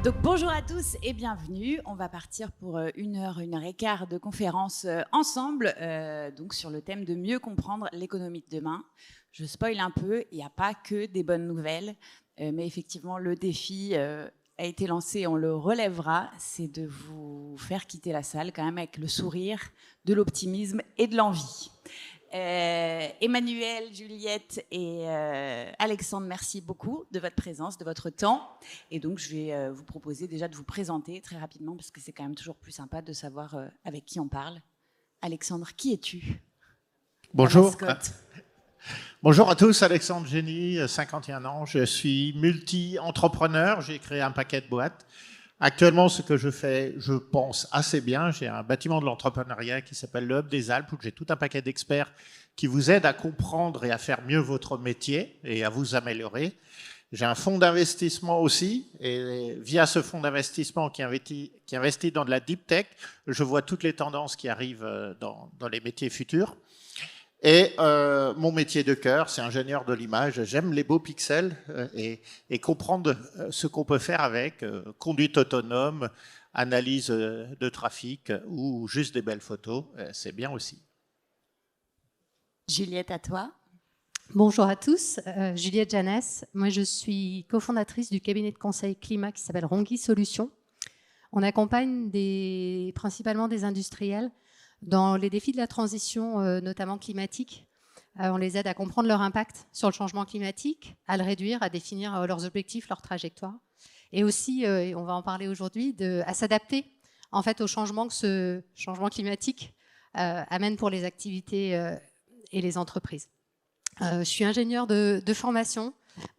Donc bonjour à tous et bienvenue. On va partir pour 1 heure et quart de conférence ensemble, donc sur le thème de mieux comprendre l'économie de demain. Je spoil un peu, il n'y a pas que des bonnes nouvelles, mais effectivement le défi a été lancé, on le relèvera, c'est de vous faire quitter la salle quand même avec le sourire, de l'optimisme et de l'envie. Emmanuel, Juliette et Alexandre, merci beaucoup de votre présence, de votre temps. Et donc, je vais vous proposer déjà de vous présenter très rapidement, parce que c'est quand même toujours plus sympa de savoir avec qui on parle. Alexandre, qui es-tu? Bonjour. Bonjour à tous, Alexandre Génie, 51 ans. Je suis multi-entrepreneur, j'ai créé un paquet de boîtes. Actuellement, ce que je fais, je pense assez bien. J'ai un bâtiment de l'entrepreneuriat qui s'appelle le Hub des Alpes, où j'ai tout un paquet d'experts qui vous aident à comprendre et à faire mieux votre métier et à vous améliorer. J'ai un fonds d'investissement aussi, et via ce fonds d'investissement qui investit dans de la deep tech, je vois toutes les tendances qui arrivent dans les métiers futurs. Et mon métier de cœur, c'est ingénieur de l'image. J'aime les beaux pixels et comprendre ce qu'on peut faire avec conduite autonome, analyse de trafic ou juste des belles photos. C'est bien aussi. Juliette, à toi. Bonjour à tous, Juliette Janès. Moi, je suis cofondatrice du cabinet de conseil climat qui s'appelle Rongi Solutions. On accompagne principalement des industriels dans les défis de la transition, notamment climatique. On les aide à comprendre leur impact sur le changement climatique, à le réduire, à définir leurs objectifs, leur trajectoire. Et aussi, et on va en parler aujourd'hui, à s'adapter en fait, au changement que ce changement climatique amène pour les activités et les entreprises. Je suis ingénieure de formation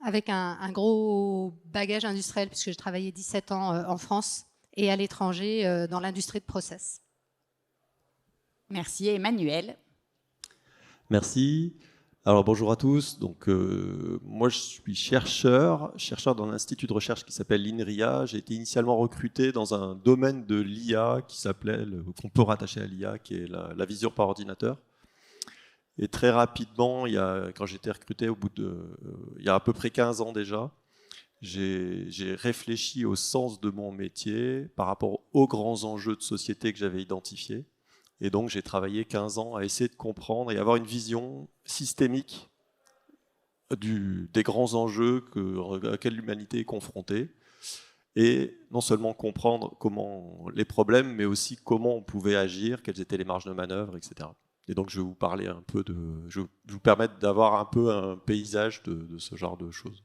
avec un gros bagage industriel puisque j'ai travaillé 17 ans en France et à l'étranger dans l'industrie de process. Merci. Emmanuel. Merci. Alors bonjour à tous. Donc moi je suis chercheur dans l'institut de recherche qui s'appelle l'INRIA. J'ai été initialement recruté dans un domaine de l'IA qu'on peut rattacher à l'IA, qui est la vision par ordinateur. Et très rapidement, quand j'ai été recruté il y a à peu près 15 ans déjà, j'ai réfléchi au sens de mon métier par rapport aux grands enjeux de société que j'avais identifiés. Et donc, j'ai travaillé 15 ans à essayer de comprendre et avoir une vision systémique des grands enjeux auxquels l'humanité est confrontée. Et non seulement comprendre les problèmes, mais aussi comment on pouvait agir, quelles étaient les marges de manœuvre, etc. Et donc, je vais vous parler je vais vous permettre d'avoir un peu un paysage de ce genre de choses.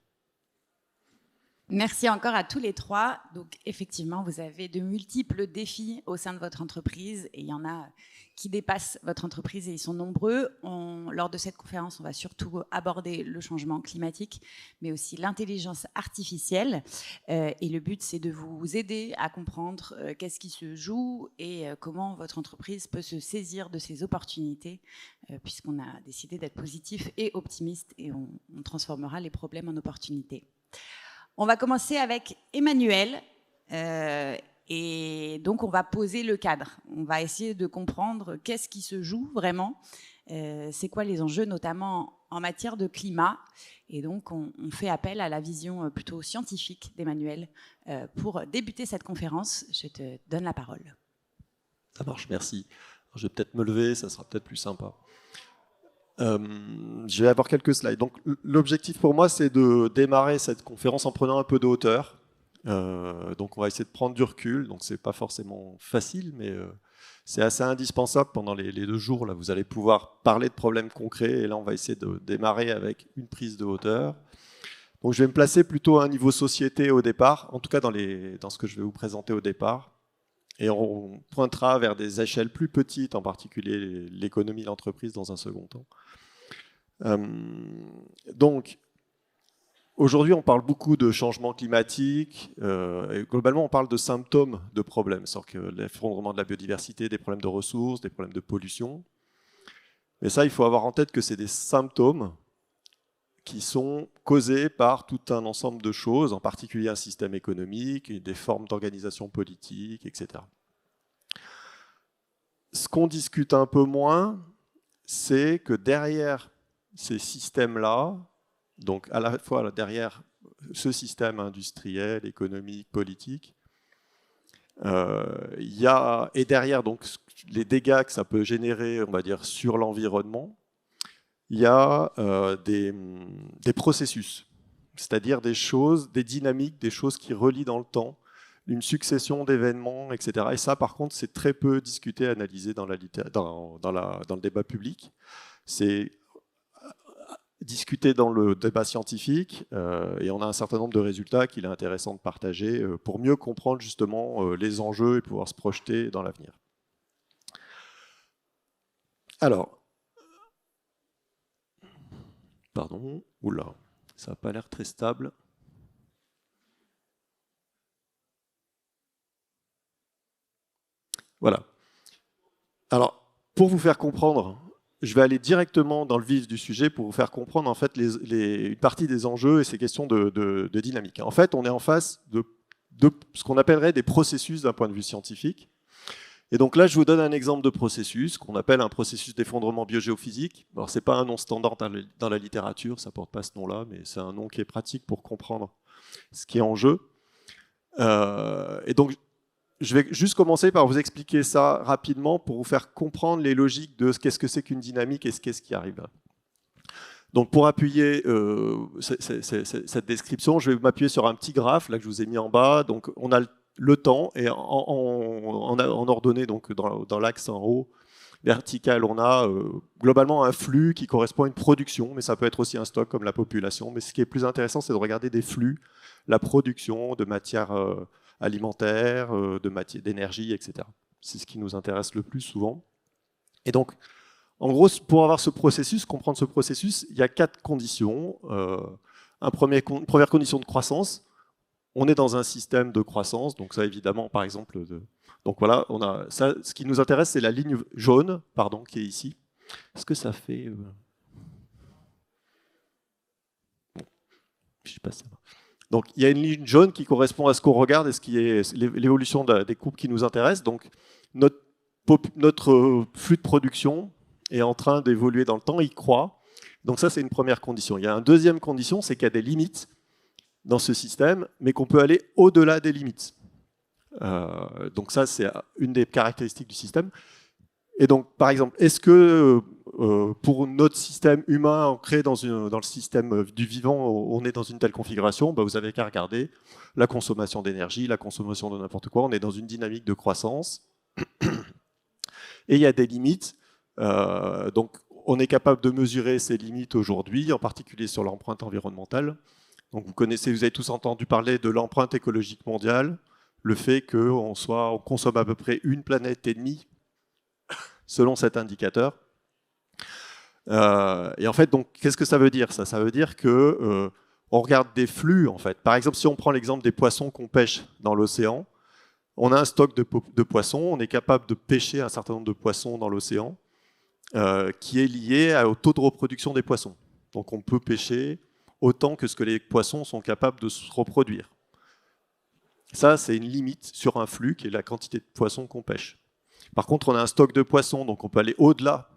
Merci encore à tous les trois. Donc effectivement, vous avez de multiples défis au sein de votre entreprise et il y en a qui dépassent votre entreprise et ils sont nombreux. Lors de cette conférence, on va surtout aborder le changement climatique, mais aussi l'intelligence artificielle. Et le but, c'est de vous aider à comprendre qu'est-ce qui se joue et comment votre entreprise peut se saisir de ces opportunités, puisqu'on a décidé d'être positif et optimiste et on transformera les problèmes en opportunités. On va commencer avec Emmanuel et donc on va poser le cadre. On va essayer de comprendre qu'est-ce qui se joue vraiment, c'est quoi les enjeux notamment en matière de climat. Et donc on fait appel à la vision plutôt scientifique d'Emmanuel pour débuter cette conférence. Je te donne la parole. Ça marche, merci. Alors, je vais peut-être me lever, ça sera peut-être plus sympa. Je vais avoir quelques slides. Donc, l'objectif pour moi, c'est de démarrer cette conférence en prenant un peu de hauteur. Donc, on va essayer de prendre du recul. Donc, c'est pas forcément facile, mais c'est assez indispensable pendant les 2 jours. Là, vous allez pouvoir parler de problèmes concrets. Et là, on va essayer de démarrer avec une prise de hauteur. Donc, je vais me placer plutôt à un niveau société au départ, en tout cas dans ce que je vais vous présenter au départ. Et on pointera vers des échelles plus petites, en particulier l'économie, l'entreprise, dans un second temps. Donc, aujourd'hui, on parle beaucoup de changement climatique. Et globalement, on parle de symptômes de problèmes, c'est-à-dire que l'effondrement de la biodiversité, des problèmes de ressources, des problèmes de pollution. Mais ça, il faut avoir en tête que c'est des symptômes qui sont causés par tout un ensemble de choses, en particulier un système économique, des formes d'organisation politique, etc. Ce qu'on discute un peu moins, c'est que derrière ces systèmes-là, donc à la fois derrière ce système industriel, économique, politique, et derrière donc, les dégâts que ça peut générer, on va dire, sur l'environnement, il y a des processus, c'est-à-dire des choses, des dynamiques, des choses qui relient dans le temps, une succession d'événements, etc. Et ça, par contre, c'est très peu discuté, analysé dans le débat public. C'est discuté dans le débat scientifique, et on a un certain nombre de résultats qu'il est intéressant de partager pour mieux comprendre justement les enjeux et pouvoir se projeter dans l'avenir. Alors, pardon, oula, ça n'a pas l'air très stable. Voilà. Alors, pour vous faire comprendre, je vais aller directement dans le vif du sujet pour vous faire comprendre en fait une partie des enjeux et ces questions de dynamique. En fait, on est en face de ce qu'on appellerait des processus d'un point de vue scientifique. Et donc là, je vous donne un exemple de processus qu'on appelle un processus d'effondrement biogéophysique. Alors, ce n'est pas un nom standard dans la littérature, ça ne porte pas ce nom-là, mais c'est un nom qui est pratique pour comprendre ce qui est en jeu. Et donc, je vais juste commencer par vous expliquer ça rapidement pour vous faire comprendre les logiques de qu'est-ce que c'est qu'une dynamique et qu'est-ce qui arrive là. Donc pour appuyer cette description, je vais m'appuyer sur un petit graphe là, que je vous ai mis en bas. Donc on a le temps et en ordonnée, donc dans l'axe en haut vertical, on a globalement un flux qui correspond à une production, mais ça peut être aussi un stock comme la population. Mais ce qui est plus intéressant, c'est de regarder des flux, la production de matières alimentaire, d'énergie, etc. C'est ce qui nous intéresse le plus souvent. Et donc, en gros, pour avoir ce processus, comprendre ce processus, il y a 4 conditions. Une première condition de croissance. On est dans un système de croissance, donc ça évidemment, par exemple, donc voilà, on a ça. Ce qui nous intéresse, c'est la ligne jaune, pardon, qui est ici. Est-ce que ça fait bon, je sais pas si ça va. Donc il y a une ligne jaune qui correspond à ce qu'on regarde et ce qui est l'évolution des courbes qui nous intéressent. Donc notre flux de production est en train d'évoluer dans le temps, il croît. Donc ça, c'est une première condition. Il y a une deuxième condition, c'est qu'il y a des limites dans ce système, mais qu'on peut aller au-delà des limites. Donc ça, c'est une des caractéristiques du système. Et donc, par exemple, est-ce que pour notre système humain ancré dans le système du vivant, on est dans une telle configuration? Vous avez qu'à regarder la consommation d'énergie, la consommation de n'importe quoi. On est dans une dynamique de croissance. Et il y a des limites. Donc, on est capable de mesurer ces limites aujourd'hui, en particulier sur l'empreinte environnementale. Donc, vous avez tous entendu parler de l'empreinte écologique mondiale, le fait qu'on consomme à peu près une planète et demie selon cet indicateur. Et en fait, donc, qu'est-ce que ça veut dire ça? Ça veut dire que on regarde des flux, en fait. Par exemple, si on prend l'exemple des poissons qu'on pêche dans l'océan, on a un stock de poissons, on est capable de pêcher un certain nombre de poissons dans l'océan, qui est lié au taux de reproduction des poissons. Donc on peut pêcher autant que ce que les poissons sont capables de se reproduire. Ça, c'est une limite sur un flux qui est la quantité de poissons qu'on pêche. Par contre, on a un stock de poissons, donc on peut aller au-delà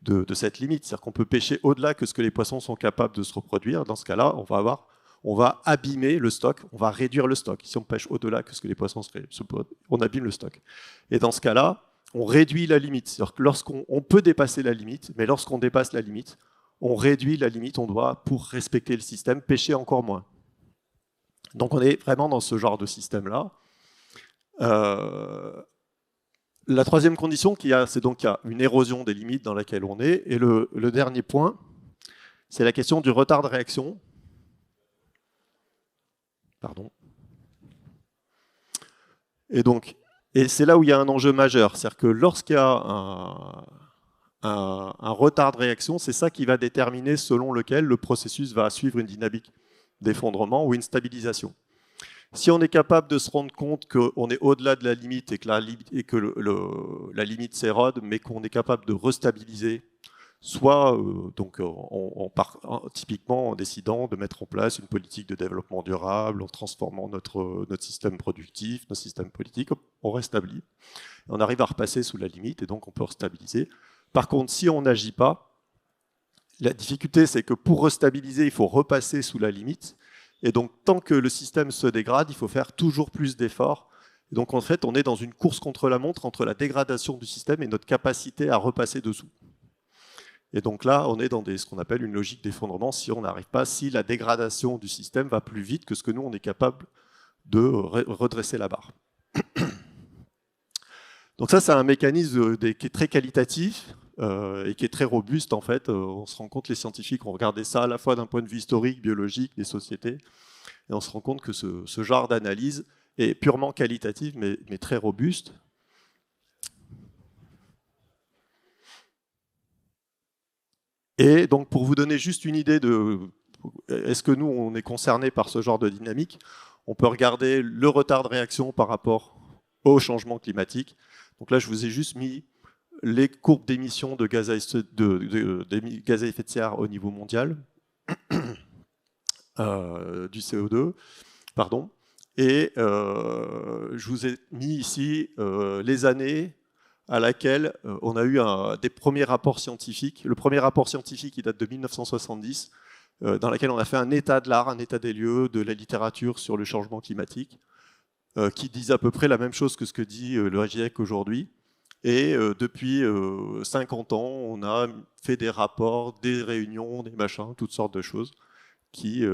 de cette limite. C'est-à-dire qu'on peut pêcher au-delà que ce que les poissons sont capables de se reproduire. Dans ce cas-là, on va abîmer le stock, on va réduire le stock. Si on pêche au-delà que ce que les poissons on abîme le stock. Et dans ce cas-là, on réduit la limite. C'est-à-dire que lorsqu'on peut dépasser la limite, mais lorsqu'on dépasse la limite, on réduit la limite, on doit, pour respecter le système, pêcher encore moins. Donc on est vraiment dans ce genre de système-là. La troisième condition c'est donc qu'il y a une érosion des limites dans laquelle on est. Et le dernier point, c'est la question du retard de réaction. Pardon. Et c'est là où il y a un enjeu majeur. C'est-à-dire que lorsqu'il y a un retard de réaction, c'est ça qui va déterminer selon lequel le processus va suivre une dynamique d'effondrement ou une stabilisation. Si on est capable de se rendre compte qu'on est au-delà de la limite et que la limite s'érode, mais qu'on est capable de restabiliser, soit typiquement en décidant de mettre en place une politique de développement durable, en transformant notre système productif, notre système politique, on restablit. On arrive à repasser sous la limite et donc on peut restabiliser. Par contre, si on n'agit pas, La difficulté, c'est que pour restabiliser, il faut repasser sous la limite. Et donc, tant que le système se dégrade, il faut faire toujours plus d'efforts. Donc, en fait, on est dans une course contre la montre entre la dégradation du système et notre capacité à repasser dessous. Et donc là, on est dans ce qu'on appelle une logique d'effondrement si on n'arrive pas, si la dégradation du système va plus vite que ce que nous, on est capable de redresser la barre. Donc ça, c'est un mécanisme qui est très qualitatif et qui est très robuste, en fait. On se rend compte, les scientifiques ont regardé ça à la fois d'un point de vue historique, biologique, des sociétés, et on se rend compte que ce genre d'analyse est purement qualitative, mais très robuste. Et donc, pour vous donner juste une idée de est-ce que nous, on est concerné par ce genre de dynamique, on peut regarder le retard de réaction par rapport au changement climatique. Donc là, je vous ai juste mis les courbes d'émissions de gaz à effet de serre au niveau mondial, du CO2, pardon. Et je vous ai mis ici les années à laquelle on a eu des premiers rapports scientifiques. Le premier rapport scientifique, il date de 1970, dans lequel on a fait un état de l'art, un état des lieux de la littérature sur le changement climatique, qui disent à peu près la même chose que ce que dit le GIEC aujourd'hui. Et depuis 50 ans, on a fait des rapports, des réunions, des machins, toutes sortes de choses qui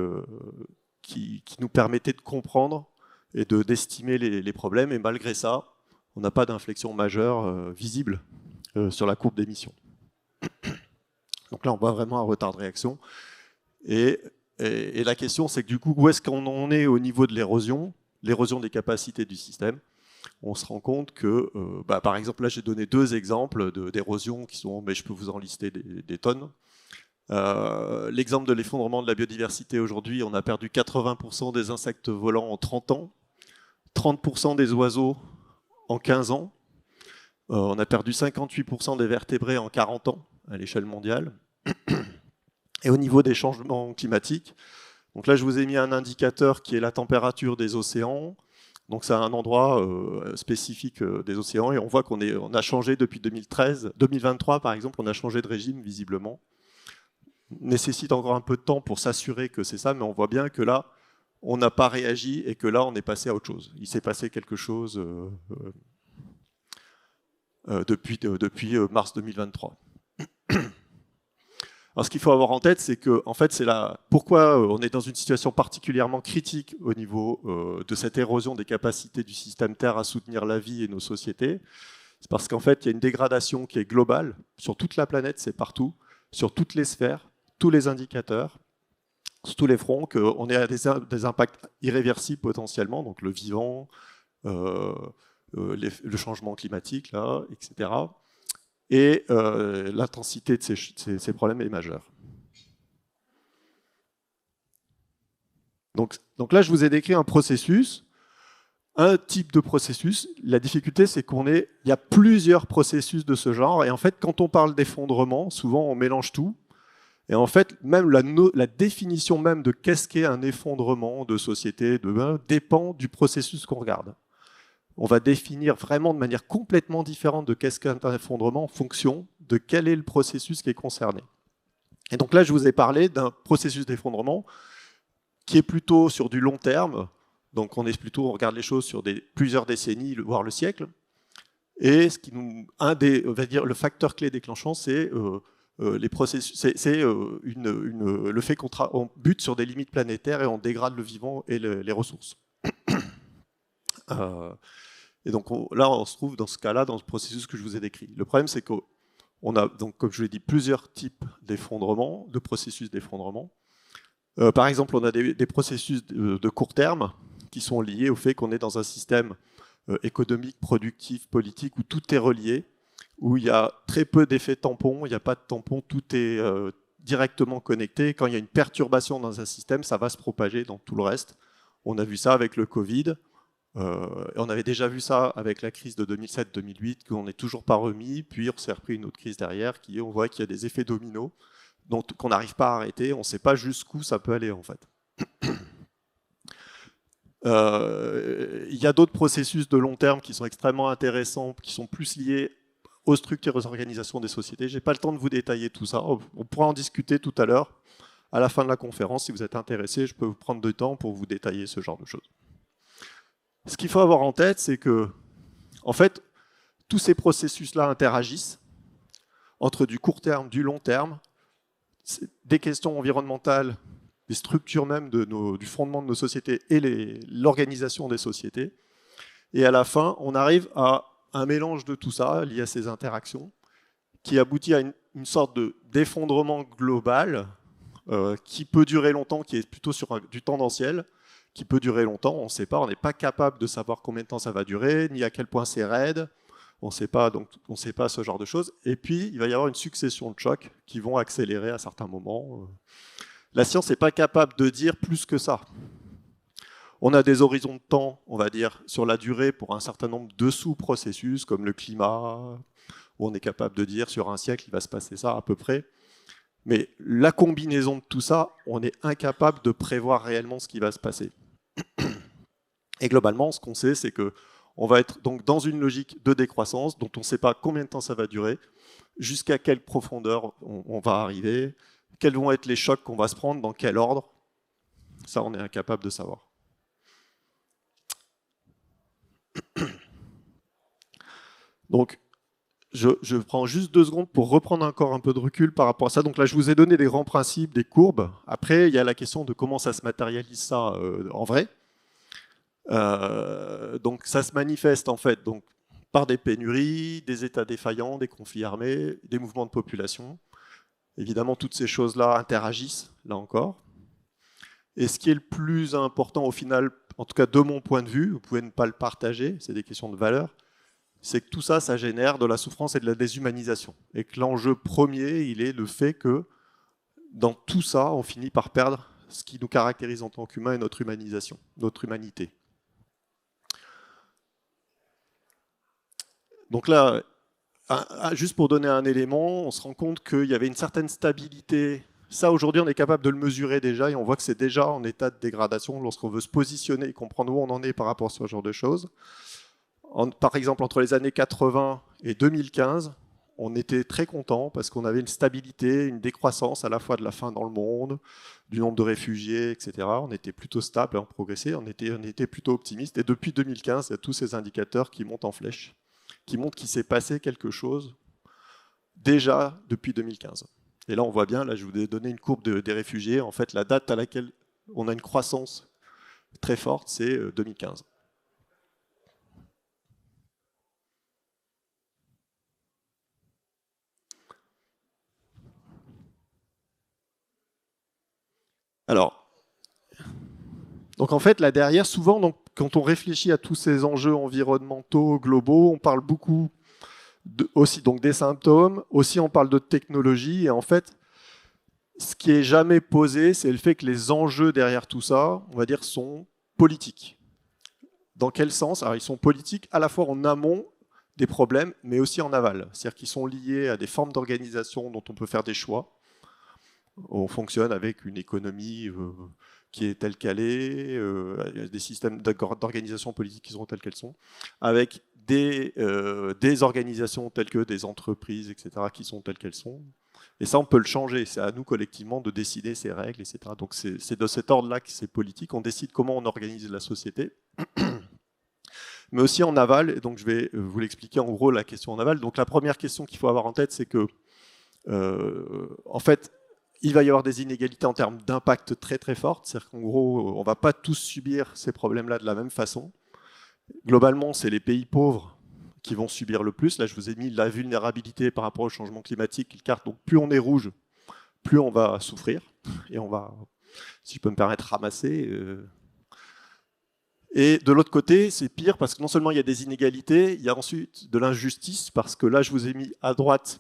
nous permettaient de comprendre et d'estimer les problèmes. Et malgré ça, on n'a pas d'inflexion majeure visible sur la courbe d'émission. Donc là, on voit vraiment un retard de réaction. Et la question, c'est que du coup, où est-ce qu'on en est au niveau de l'érosion des capacités du système? On se rend compte que, par exemple, là, j'ai donné 2 exemples d'érosion qui sont, mais je peux vous en lister des tonnes. L'exemple de l'effondrement de la biodiversité aujourd'hui, on a perdu 80% des insectes volants en 30 ans, 30% des oiseaux en 15 ans, on a perdu 58% des vertébrés en 40 ans à l'échelle mondiale. Et au niveau des changements climatiques, donc là je vous ai mis un indicateur qui est la température des océans. Donc c'est un endroit spécifique des océans et on voit qu'on a changé depuis 2023 par exemple, on a changé de régime visiblement. Nécessite encore un peu de temps pour s'assurer que c'est ça, mais on voit bien que là, on n'a pas réagi et que là, on est passé à autre chose. Il s'est passé quelque chose depuis mars 2023. Alors, ce qu'il faut avoir en tête, c'est que, en fait, pourquoi on est dans une situation particulièrement critique au niveau de cette érosion des capacités du système Terre à soutenir la vie et nos sociétés. C'est parce qu'en fait, il y a une dégradation qui est globale sur toute la planète, c'est partout, sur toutes les sphères, tous les indicateurs, sur tous les fronts, qu'on est à des impacts irréversibles potentiellement, donc le vivant, le changement climatique, là, etc. Et l'intensité de ces problèmes est majeure. Donc là, je vous ai décrit un processus, un type de processus. La difficulté, c'est il y a plusieurs processus de ce genre. Et en fait, quand on parle d'effondrement, souvent, on mélange tout. Et en fait, même la définition même de qu'est-ce qu'est un effondrement de société dépend du processus qu'on regarde. On va définir vraiment de manière complètement différente de qu'est-ce qu'un effondrement en fonction de quel est le processus qui est concerné. Et donc là, je vous ai parlé d'un processus d'effondrement qui est plutôt sur du long terme. Donc on regarde les choses sur plusieurs décennies, voire le siècle. Et le facteur clé déclenchant, c'est les processus, le fait qu'on bute sur des limites planétaires et on dégrade le vivant et les ressources. Et donc là, on se trouve dans ce cas-là, dans ce processus que je vous ai décrit. Le problème, c'est qu'on a, donc, comme je l'ai dit, plusieurs types d'effondrement, de processus d'effondrement. Par exemple, on a des processus de court terme qui sont liés au fait qu'on est dans un système économique, productif, politique, où tout est relié, où il y a très peu d'effets tampons, il n'y a pas de tampons, tout est directement connecté. Quand il y a une perturbation dans un système, ça va se propager dans tout le reste. On a vu ça avec le Covid, on avait déjà vu ça avec la crise de 2007-2008, qu'on n'est toujours pas remis, puis on s'est repris une autre crise derrière, on voit qu'il y a des effets dominos, qu'on n'arrive pas à arrêter, on ne sait pas jusqu'où ça peut aller en fait. Il y a d'autres processus de long terme qui sont extrêmement intéressants, qui sont plus liés aux structures et aux organisations des sociétés. Je n'ai pas le temps de vous détailler tout ça. On pourra en discuter tout à l'heure, à la fin de la conférence. Si vous êtes intéressé, je peux vous prendre du temps pour vous détailler ce genre de choses. Ce qu'il faut avoir en tête, c'est que, en fait, tous ces processus-là interagissent entre du court terme, du long terme, des questions environnementales, des structures même du fondement de nos sociétés et l'organisation des sociétés. Et à la fin, on arrive à un mélange de tout ça, lié à ces interactions, qui aboutit à une sorte d'effondrement global qui peut durer longtemps, qui est plutôt sur du tendanciel, qui peut durer longtemps, on ne sait pas, on n'est pas capable de savoir combien de temps ça va durer, ni à quel point c'est raide, on ne sait pas, donc on ne sait pas ce genre de choses. Et puis, il va y avoir une succession de chocs qui vont accélérer à certains moments. La science n'est pas capable de dire plus que ça. On a des horizons de temps, on va dire, sur la durée pour un certain nombre de sous-processus, comme le climat, où on est capable de dire sur un siècle, il va se passer ça à peu près. Mais la combinaison de tout ça, on est incapable de prévoir réellement ce qui va se passer. Et globalement, ce qu'on sait, c'est qu'on va être donc dans une logique de décroissance dont on ne sait pas combien de temps ça va durer, jusqu'à quelle profondeur on va arriver, quels vont être les chocs qu'on va se prendre, dans quel ordre. Ça, on est incapable de savoir. Donc, je prends juste 2 secondes pour reprendre encore un peu de recul par rapport à ça. Donc là, je vous ai donné des grands principes, des courbes. Après, il y a la question de comment ça se matérialise ça en vrai. Donc ça se manifeste en fait donc, par des pénuries, des états défaillants, des conflits armés, des mouvements de population. Évidemment, toutes ces choses-là interagissent, là encore. Et ce qui est le plus important au final, en tout cas de mon point de vue, vous pouvez ne pas le partager, c'est des questions de valeur, c'est que tout ça, ça génère de la souffrance et de la déshumanisation. Et que l'enjeu premier, il est le fait que dans tout ça, on finit par perdre ce qui nous caractérise en tant qu'humains et notre humanisation, notre humanité. Donc là, juste pour donner un élément, on se rend compte qu'il y avait une certaine stabilité. Ça, aujourd'hui, on est capable de le mesurer déjà et on voit que c'est déjà en état de dégradation lorsqu'on veut se positionner et comprendre où on en est par rapport à ce genre de choses. Par exemple, entre les années 80 et 2015, on était très content parce qu'on avait une stabilité, une décroissance à la fois de la faim dans le monde, du nombre de réfugiés, etc. On était plutôt stable et on progressait, on était plutôt optimiste. Et depuis 2015, il y a tous ces indicateurs qui montent en flèche, qui montrent qu'il s'est passé quelque chose déjà depuis 2015. Et là, on voit bien, là, je vous ai donné une courbe des réfugiés. En fait, la date à laquelle on a une croissance très forte, c'est 2015. Alors, donc en fait, là derrière, souvent, donc, quand on réfléchit à tous ces enjeux environnementaux, globaux, on parle beaucoup aussi donc, des symptômes, aussi on parle de technologie, et en fait, ce qui est jamais posé, c'est le fait que les enjeux derrière tout ça, on va dire, sont politiques. Dans quel sens? Alors, ils sont politiques à la fois en amont des problèmes, mais aussi en aval. C'est-à-dire qu'ils sont liés à des formes d'organisation dont on peut faire des choix. On fonctionne avec une économie qui est telle qu'elle est, des systèmes d'organisation politique qui sont tels qu'elles sont, avec des organisations telles que des entreprises, etc., qui sont telles qu'elles sont. Et ça, on peut le changer. C'est à nous, collectivement, de décider ces règles, etc. Donc c'est de cet ordre-là que c'est politique. On décide comment on organise la société. Mais aussi en aval, et donc je vais vous l'expliquer en gros la question en aval. Donc la première question qu'il faut avoir en tête, c'est que, en fait, il va y avoir des inégalités en termes d'impact très très fortes, c'est-à-dire qu'en gros, on ne va pas tous subir ces problèmes-là de la même façon. Globalement, c'est les pays pauvres qui vont subir le plus. Là, je vous ai mis la vulnérabilité par rapport au changement climatique, une carte. Donc plus on est rouge, plus on va souffrir, et on va, si je peux me permettre, ramasser. Et de l'autre côté, c'est pire parce que non seulement il y a des inégalités, il y a ensuite de l'injustice, parce que là, je vous ai mis à droite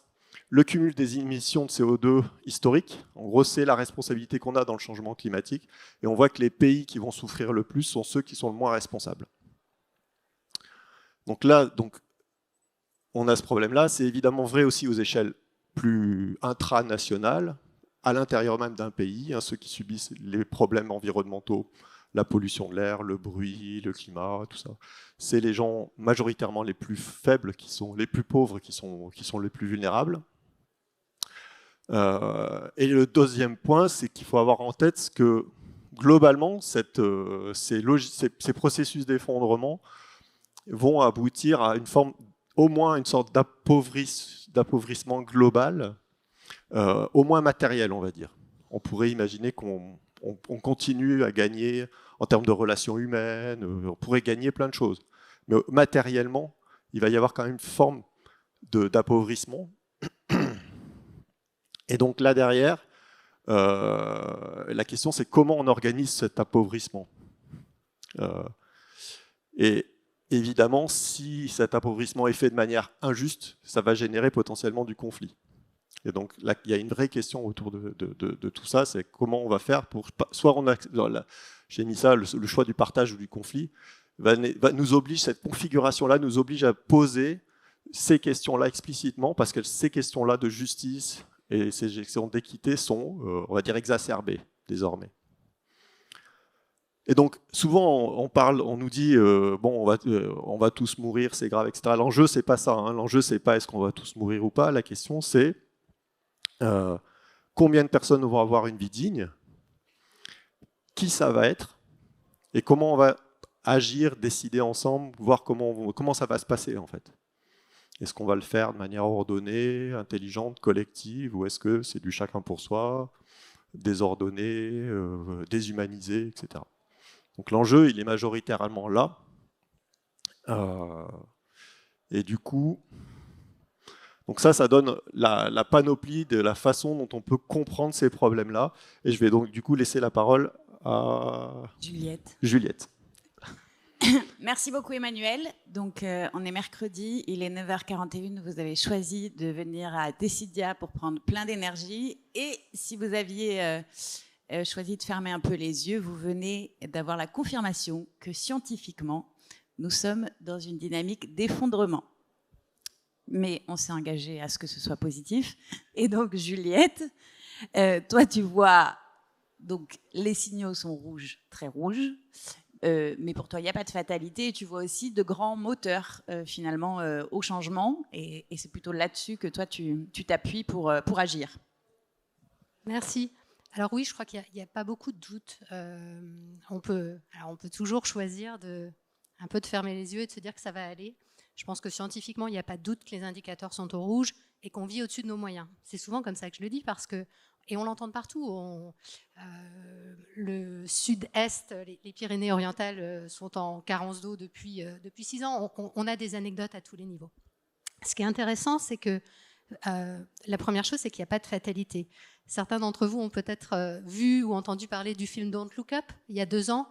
le cumul des émissions de CO2 historiques. En gros, c'est la responsabilité qu'on a dans le changement climatique. Et on voit que les pays qui vont souffrir le plus sont ceux qui sont le moins responsables. Donc là, on a ce problème-là. C'est évidemment vrai aussi aux échelles plus intranationales, à l'intérieur même d'un pays. Ceux qui subissent les problèmes environnementaux la pollution de l'air, le bruit, le climat, tout ça. C'est les gens majoritairement les plus faibles, qui sont les plus pauvres, qui sont les plus vulnérables. Et le deuxième point, c'est qu'il faut avoir en tête que globalement, ces processus d'effondrement vont aboutir à au moins une sorte d'appauvrissement global, au moins matériel, on va dire. On pourrait imaginer qu'on continue à gagner en termes de relations humaines, on pourrait gagner plein de choses. Mais matériellement, il va y avoir quand même une forme d'appauvrissement. Et donc là derrière, la question c'est comment on organise cet appauvrissement. Et évidemment, si cet appauvrissement est fait de manière injuste, ça va générer potentiellement du conflit. Et donc là, il y a une vraie question autour de tout ça, c'est comment on va faire pour... Soit j'ai mis ça, le choix du partage ou du conflit, nous oblige, cette configuration-là nous oblige à poser ces questions-là explicitement, parce que ces questions-là de justice et ces questions d'équité sont, on va dire, exacerbées désormais. Et donc, souvent, on nous dit, bon, on va tous mourir, c'est grave, etc. L'enjeu, c'est pas ça. Hein. L'enjeu, c'est pas est-ce qu'on va tous mourir ou pas. La question, c'est combien de personnes vont avoir une vie digne, qui ça va être, et comment on va agir, décider ensemble, voir comment ça va se passer, en fait. Est-ce qu'on va le faire de manière ordonnée, intelligente, collective, ou est-ce que c'est du chacun pour soi, désordonné, déshumanisé, etc. Donc l'enjeu, il est majoritairement là. Et du coup, donc ça donne la panoplie de la façon dont on peut comprendre ces problèmes-là. Et je vais donc du coup laisser la parole à Juliette. Merci beaucoup Emmanuel. Donc on est mercredi, il est 9h41, vous avez choisi de venir à Decidia pour prendre plein d'énergie. Et si vous aviez choisi de fermer un peu les yeux, vous venez d'avoir la confirmation que scientifiquement, nous sommes dans une dynamique d'effondrement. Mais on s'est engagé à ce que ce soit positif. Et donc Juliette, toi tu vois, donc les signaux sont rouges, très rouges. Mais pour toi, il n'y a pas de fatalité et tu vois aussi de grands moteurs finalement au changement et c'est plutôt là-dessus que toi tu t'appuies pour agir. Merci. Alors oui, je crois qu'il n'y a pas beaucoup de doutes. On peut toujours choisir un peu de fermer les yeux et de se dire que ça va aller. Je pense que scientifiquement, il n'y a pas de doute que les indicateurs sont au rouge et qu'on vit au-dessus de nos moyens. C'est souvent comme ça que je le dis parce que et on l'entend de partout. Le sud-est, les Pyrénées-Orientales sont en carence d'eau depuis 6 ans. On a des anecdotes à tous les niveaux. Ce qui est intéressant, c'est que la première chose, c'est qu'il n'y a pas de fatalité. Certains d'entre vous ont peut-être vu ou entendu parler du film Don't Look Up, il y a 2 ans,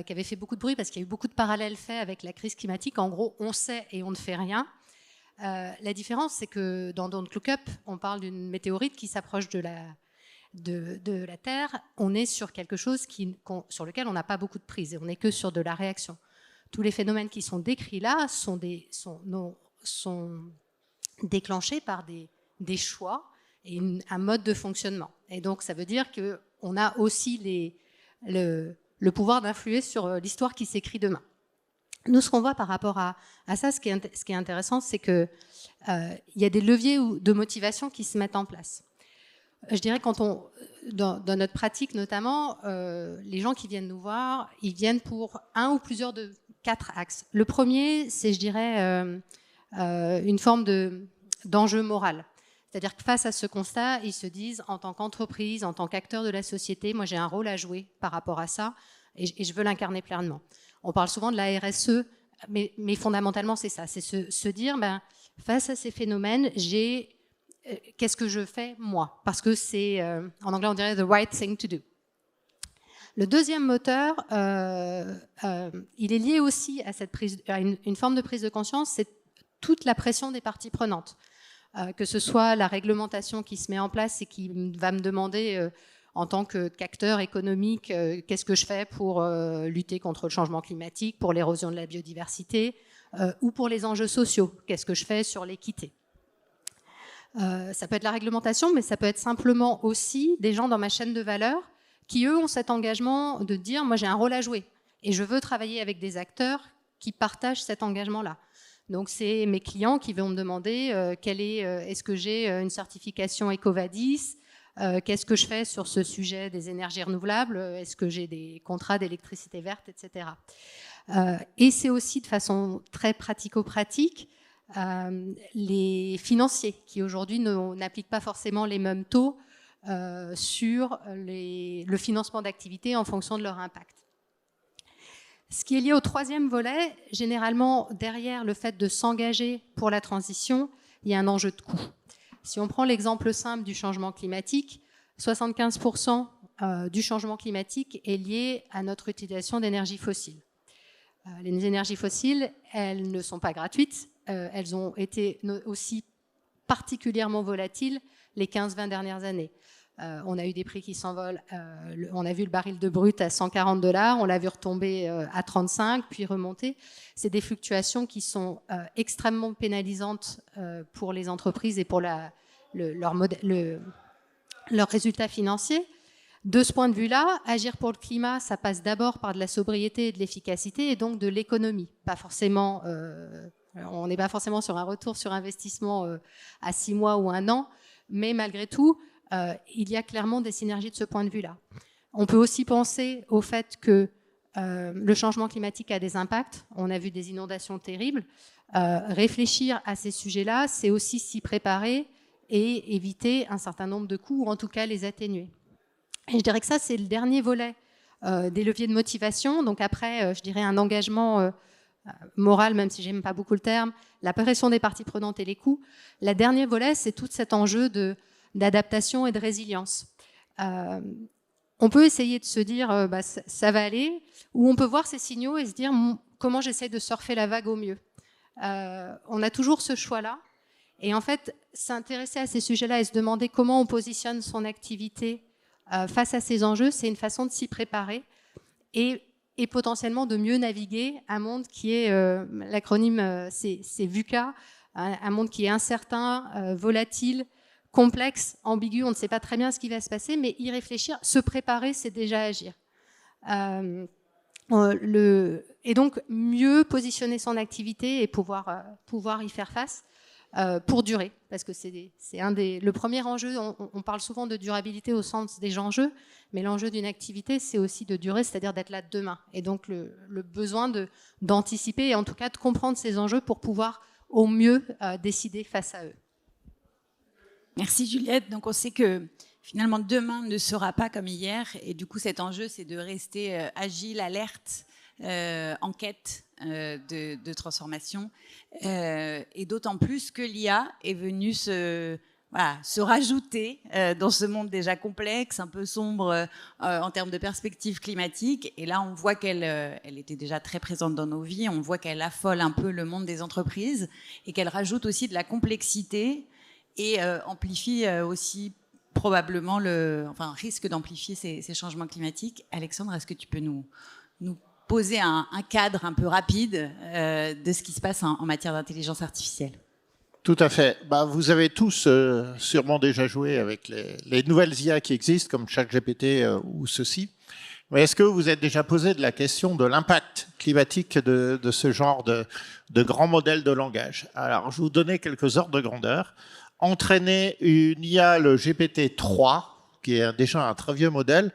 qui avait fait beaucoup de bruit parce qu'il y a eu beaucoup de parallèles faits avec la crise climatique. En gros, on sait et on ne fait rien. La différence, c'est que dans Don't Look Up, on parle d'une météorite qui s'approche de la Terre. On est sur quelque chose sur lequel on n'a pas beaucoup de prise et on n'est que sur de la réaction. Tous les phénomènes qui sont décrits là sont déclenchés par des choix et un mode de fonctionnement. Et donc, ça veut dire qu'on a aussi le pouvoir d'influer sur l'histoire qui s'écrit demain. Nous, ce qu'on voit par rapport à ça, ce qui est intéressant, c'est qu'il y a des leviers de motivation qui se mettent en place. Je dirais dans notre pratique notamment, les gens qui viennent nous voir, ils viennent pour un ou plusieurs de 4 axes. Le premier, c'est, je dirais, une forme d'enjeu moral. C'est-à-dire que face à ce constat, ils se disent, en tant qu'entreprise, en tant qu'acteur de la société, moi j'ai un rôle à jouer par rapport à ça et je veux l'incarner pleinement. On parle souvent de la RSE, mais fondamentalement c'est ça, c'est se dire, face à ces phénomènes, qu'est-ce que je fais moi? Parce que c'est, en anglais on dirait the right thing to do. Le deuxième moteur, il est lié aussi à une forme de prise de conscience, c'est toute la pression des parties prenantes. Que ce soit la réglementation qui se met en place et qui va me demander, en tant qu'acteur économique, qu'est-ce que je fais pour lutter contre le changement climatique, pour l'érosion de la biodiversité, ou pour les enjeux sociaux, qu'est-ce que je fais sur l'équité. Ça peut être la réglementation, mais ça peut être simplement aussi des gens dans ma chaîne de valeur qui, eux, ont cet engagement de dire « moi, j'ai un rôle à jouer et je veux travailler avec des acteurs qui partagent cet engagement-là ». Donc, c'est mes clients qui vont me demander est-ce que j'ai une certification EcoVadis, qu'est-ce que je fais sur ce sujet des énergies renouvelables, est-ce que j'ai des contrats d'électricité verte, etc. Et c'est aussi de façon très pratico-pratique les financiers qui aujourd'hui n'appliquent pas forcément les mêmes taux sur le financement d'activités en fonction de leur impact. Ce qui est lié au troisième volet, généralement derrière le fait de s'engager pour la transition, il y a un enjeu de coût. Si on prend l'exemple simple du changement climatique, 75% du changement climatique est lié à notre utilisation d'énergies fossiles. Les énergies fossiles, elles ne sont pas gratuites, elles ont été aussi particulièrement volatiles les 15-20 dernières années. On a eu des prix qui s'envolent, on a vu le baril de brut à $140, on l'a vu retomber à 35, puis remonter. C'est des fluctuations qui sont extrêmement pénalisantes pour les entreprises et pour leurs résultats financiers. De ce point de vue-là, agir pour le climat, ça passe d'abord par de la sobriété et de l'efficacité et donc de l'économie. Pas forcément, on n'est pas forcément sur un retour sur investissement à 6 mois ou 1 an, mais malgré tout, il y a clairement des synergies de ce point de vue-là. On peut aussi penser au fait que le changement climatique a des impacts. On a vu des inondations terribles. Réfléchir à ces sujets-là, c'est aussi s'y préparer et éviter un certain nombre de coûts, ou en tout cas les atténuer. Et je dirais que ça, c'est le dernier volet des leviers de motivation. Donc après, je dirais un engagement moral, même si j'aime pas beaucoup le terme, la pression des parties prenantes et les coûts. Le dernier volet, c'est tout cet enjeu d'adaptation et de résilience. On peut essayer de se dire ça va aller, ou on peut voir ces signaux et se dire comment j'essaie de surfer la vague au mieux. On a toujours ce choix-là. Et en fait, s'intéresser à ces sujets-là et se demander comment on positionne son activité face à ces enjeux, c'est une façon de s'y préparer et potentiellement de mieux naviguer un monde qui est, l'acronyme c'est VUCA, un monde qui est incertain, volatile, complexe, ambigu, on ne sait pas très bien ce qui va se passer, mais y réfléchir, se préparer, c'est déjà agir. Et donc, mieux positionner son activité et pouvoir y faire face pour durer, parce que c'est le premier enjeu, on parle souvent de durabilité au sens des enjeux, mais l'enjeu d'une activité, c'est aussi de durer, c'est-à-dire d'être là demain. Et donc, le besoin d'anticiper et en tout cas de comprendre ces enjeux pour pouvoir au mieux décider face à eux. Merci Juliette. Donc on sait que finalement demain ne sera pas comme hier et du coup cet enjeu c'est de rester agile, alerte, en quête de transformation et d'autant plus que l'IA est venue se rajouter dans ce monde déjà complexe, un peu sombre en termes de perspectives climatiques. Et là, on voit qu'elle était déjà très présente dans nos vies. On voit qu'elle affole un peu le monde des entreprises et qu'elle rajoute aussi de la complexité et amplifie aussi probablement risque d'amplifier ces changements climatiques. Alexandre, est-ce que tu peux nous poser un cadre un peu rapide de ce qui se passe en matière d'intelligence artificielle ? Tout à fait. Vous avez tous sûrement déjà joué avec les nouvelles IA qui existent, comme ChatGPT ou ceci. Mais est-ce que vous êtes déjà posé de la question de l'impact climatique de ce genre de grands modèles de langage ? Alors, je vais vous donner quelques ordres de grandeur. Entraîner une IA, le GPT-3, qui est déjà un très vieux modèle,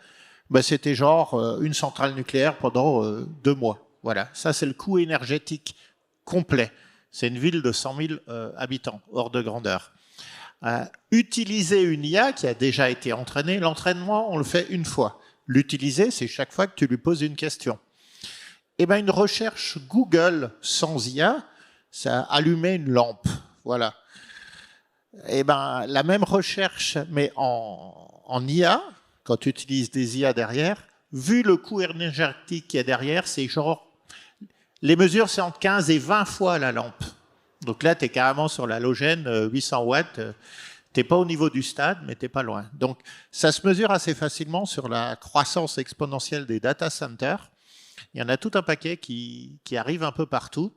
c'était genre une centrale nucléaire pendant 2 mois. Voilà, ça c'est le coût énergétique complet. C'est une ville de 100 000 habitants, hors de grandeur. Utiliser une IA qui a déjà été entraînée, l'entraînement, on le fait une fois. L'utiliser, c'est chaque fois que tu lui poses une question. Une recherche Google sans IA, ça allumait une lampe. Voilà. La même recherche, mais en IA, quand tu utilises des IA derrière, vu le coût énergétique qu'il y a derrière, c'est genre, les mesures, c'est entre 15 et 20 fois la lampe. Donc là, tu es carrément sur l'halogène, 800 watts. Tu n'es pas au niveau du stade, mais tu n'es pas loin. Donc, ça se mesure assez facilement sur la croissance exponentielle des data centers. Il y en a tout un paquet qui arrive un peu partout.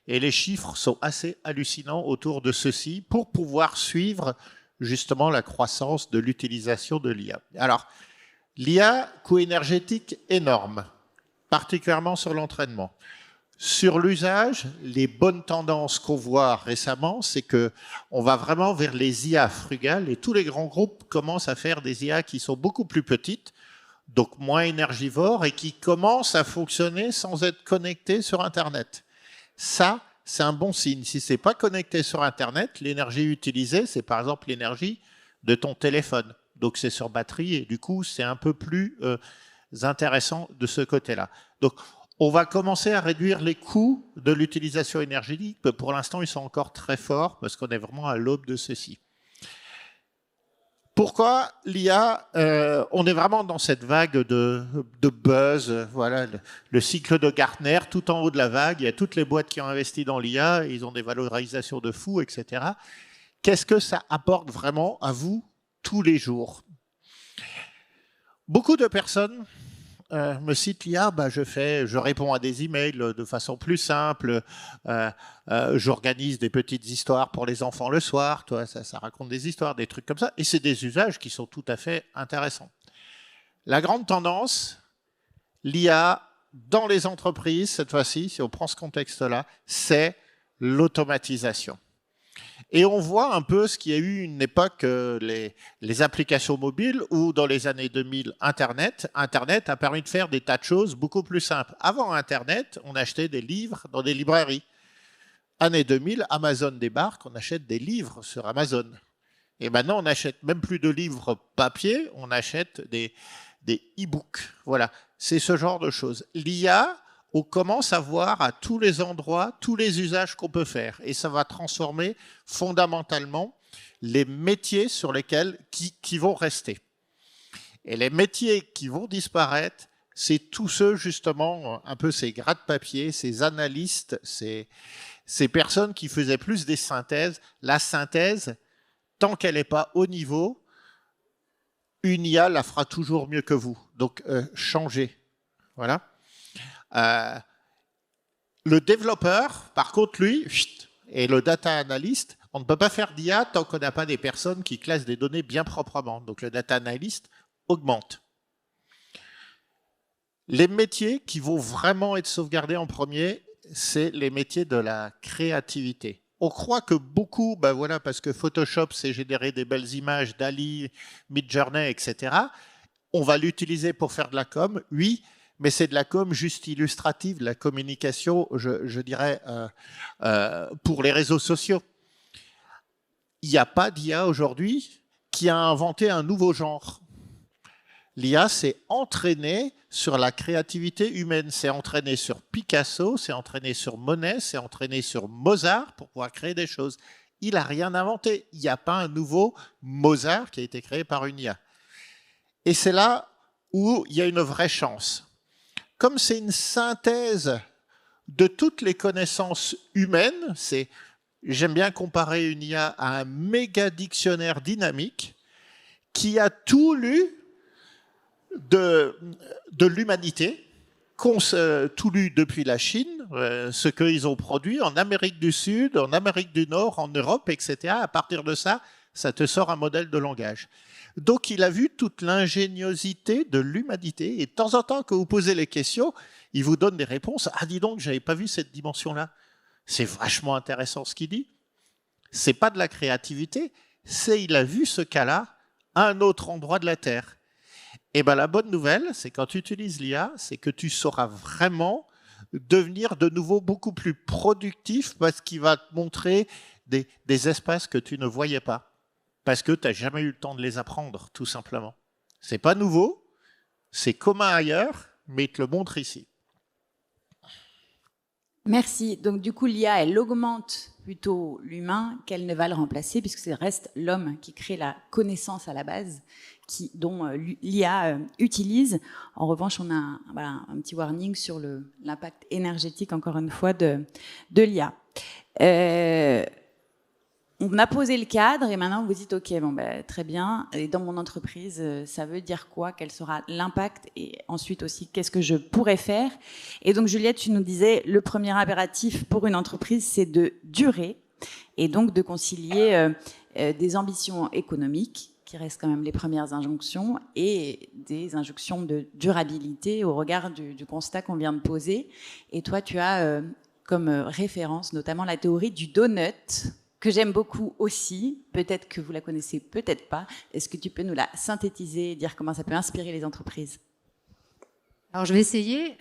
Et les chiffres sont assez hallucinants autour de ceci pour pouvoir suivre justement la croissance de l'utilisation de l'IA. Alors, L'IA, coût énergétique énorme, particulièrement sur l'entraînement. Sur l'usage, les bonnes tendances qu'on voit récemment, c'est que on va vraiment vers les IA frugales et tous les grands groupes commencent à faire des IA qui sont beaucoup plus petites, donc moins énergivores et qui commencent à fonctionner sans être connectés sur Internet. Ça, c'est un bon signe. Si c'est pas connecté sur Internet, l'énergie utilisée, c'est par exemple l'énergie de ton téléphone. Donc c'est sur batterie et du coup, c'est un peu plus intéressant de ce côté-là. Donc, on va commencer à réduire les coûts de l'utilisation énergétique. Pour l'instant, ils sont encore très forts parce qu'on est vraiment à l'aube de ceci. Pourquoi l'IA on est vraiment dans cette vague de buzz. Voilà, le cycle de Gartner, tout en haut de la vague. Il y a toutes les boîtes qui ont investi dans l'IA. Ils ont des valorisations de fous, etc. Qu'est-ce que ça apporte vraiment à vous tous les jours? Beaucoup de personnes me citent l'IA, je réponds à des emails de façon plus simple, j'organise des petites histoires pour les enfants le soir, ça raconte des histoires, des trucs comme ça, et c'est des usages qui sont tout à fait intéressants. La grande tendance, l'IA dans les entreprises, cette fois-ci, si on prend ce contexte-là, c'est l'automatisation. Et on voit un peu ce qu'il y a eu une époque, les applications mobiles, où dans les années 2000, Internet a permis de faire des tas de choses beaucoup plus simples. Avant Internet, on achetait des livres dans des librairies. Années 2000, Amazon débarque, on achète des livres sur Amazon. Et maintenant, on n'achète même plus de livres papier, on achète des e-books. Voilà, c'est ce genre de choses. L'IA, on commence à voir à tous les endroits, tous les usages qu'on peut faire. Et ça va transformer fondamentalement les métiers sur lesquels qui vont rester. Et les métiers qui vont disparaître, c'est tous ceux, justement, un peu ces gratte-papier, ces analystes, ces personnes qui faisaient plus des synthèses. La synthèse, tant qu'elle n'est pas au niveau, une IA la fera toujours mieux que vous. Donc, changez. Voilà. Le développeur, par contre, lui, et le data analyst, on ne peut pas faire d'IA tant qu'on n'a pas des personnes qui classent des données bien proprement. Donc le data analyst augmente. Les métiers qui vont vraiment être sauvegardés en premier, c'est les métiers de la créativité. On croit que beaucoup, parce que Photoshop sait générer des belles images, DALL-E, Midjourney, etc., on va l'utiliser pour faire de la com, oui, mais c'est de la com juste illustrative, de la communication, je dirais, pour les réseaux sociaux. Il n'y a pas d'IA aujourd'hui qui a inventé un nouveau genre. L'IA s'est entraînée sur la créativité humaine, s'est entraînée sur Picasso, s'est entraînée sur Monet, s'est entraînée sur Mozart pour pouvoir créer des choses. Il n'a rien inventé. Il n'y a pas un nouveau Mozart qui a été créé par une IA. Et c'est là où il y a une vraie chance. Comme c'est une synthèse de toutes les connaissances humaines, j'aime bien comparer une IA à un méga dictionnaire dynamique qui a tout lu de l'humanité, tout lu depuis la Chine, ce qu'ils ont produit en Amérique du Sud, en Amérique du Nord, en Europe, etc. À partir de ça, ça te sort un modèle de langage. Donc, il a vu toute l'ingéniosité de l'humanité. Et de temps en temps, quand vous posez les questions, il vous donne des réponses. Ah, dis donc, je n'avais pas vu cette dimension-là. C'est vachement intéressant ce qu'il dit. Ce n'est pas de la créativité, il a vu ce cas-là à un autre endroit de la Terre. Et la bonne nouvelle, c'est quand tu utilises l'IA, c'est que tu sauras vraiment devenir de nouveau beaucoup plus productif parce qu'il va te montrer des espaces que tu ne voyais pas. Parce que tu n'as jamais eu le temps de les apprendre, tout simplement. Ce n'est pas nouveau, c'est commun ailleurs, mais il te le montre ici. Merci. Donc du coup, l'IA, elle augmente plutôt l'humain qu'elle ne va le remplacer, puisque c'est reste l'homme qui crée la connaissance à la base, dont l'IA utilise. En revanche, on a un petit warning sur l'impact énergétique, encore une fois, de l'IA. On a posé le cadre et maintenant vous dites ok, très bien, et dans mon entreprise ça veut dire quoi, quel sera l'impact, et ensuite aussi qu'est-ce que je pourrais faire. Et donc Juliette, tu nous disais le premier impératif pour une entreprise, c'est de durer et donc de concilier des ambitions économiques qui restent quand même les premières injonctions, et des injonctions de durabilité au regard du constat qu'on vient de poser. Et toi, tu as comme référence notamment la théorie du donut, que j'aime beaucoup aussi. Peut-être que vous la connaissez, peut-être pas. Est-ce que tu peux nous la synthétiser et dire comment ça peut inspirer les entreprises ? Alors, je vais essayer.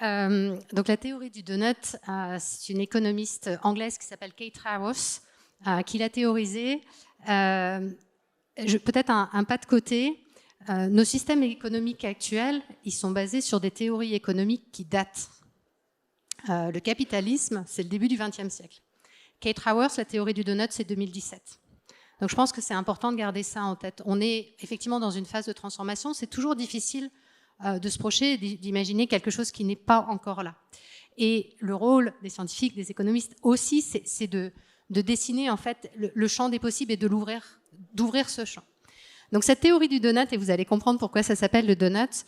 Donc, la théorie du donut, c'est une économiste anglaise qui s'appelle Kate Raworth qui l'a théorisée. Peut-être un pas de côté. Nos systèmes économiques actuels, ils sont basés sur des théories économiques qui datent. Le capitalisme, c'est le début du XXe siècle. Kate Raworth, la théorie du donut, c'est 2017. Donc je pense que c'est important de garder ça en tête. On est effectivement dans une phase de transformation. C'est toujours difficile de se projeter, d'imaginer quelque chose qui n'est pas encore là. Et le rôle des scientifiques, des économistes aussi, c'est de dessiner en fait le champ des possibles et d'ouvrir ce champ. Donc cette théorie du donut, et vous allez comprendre pourquoi ça s'appelle le donut,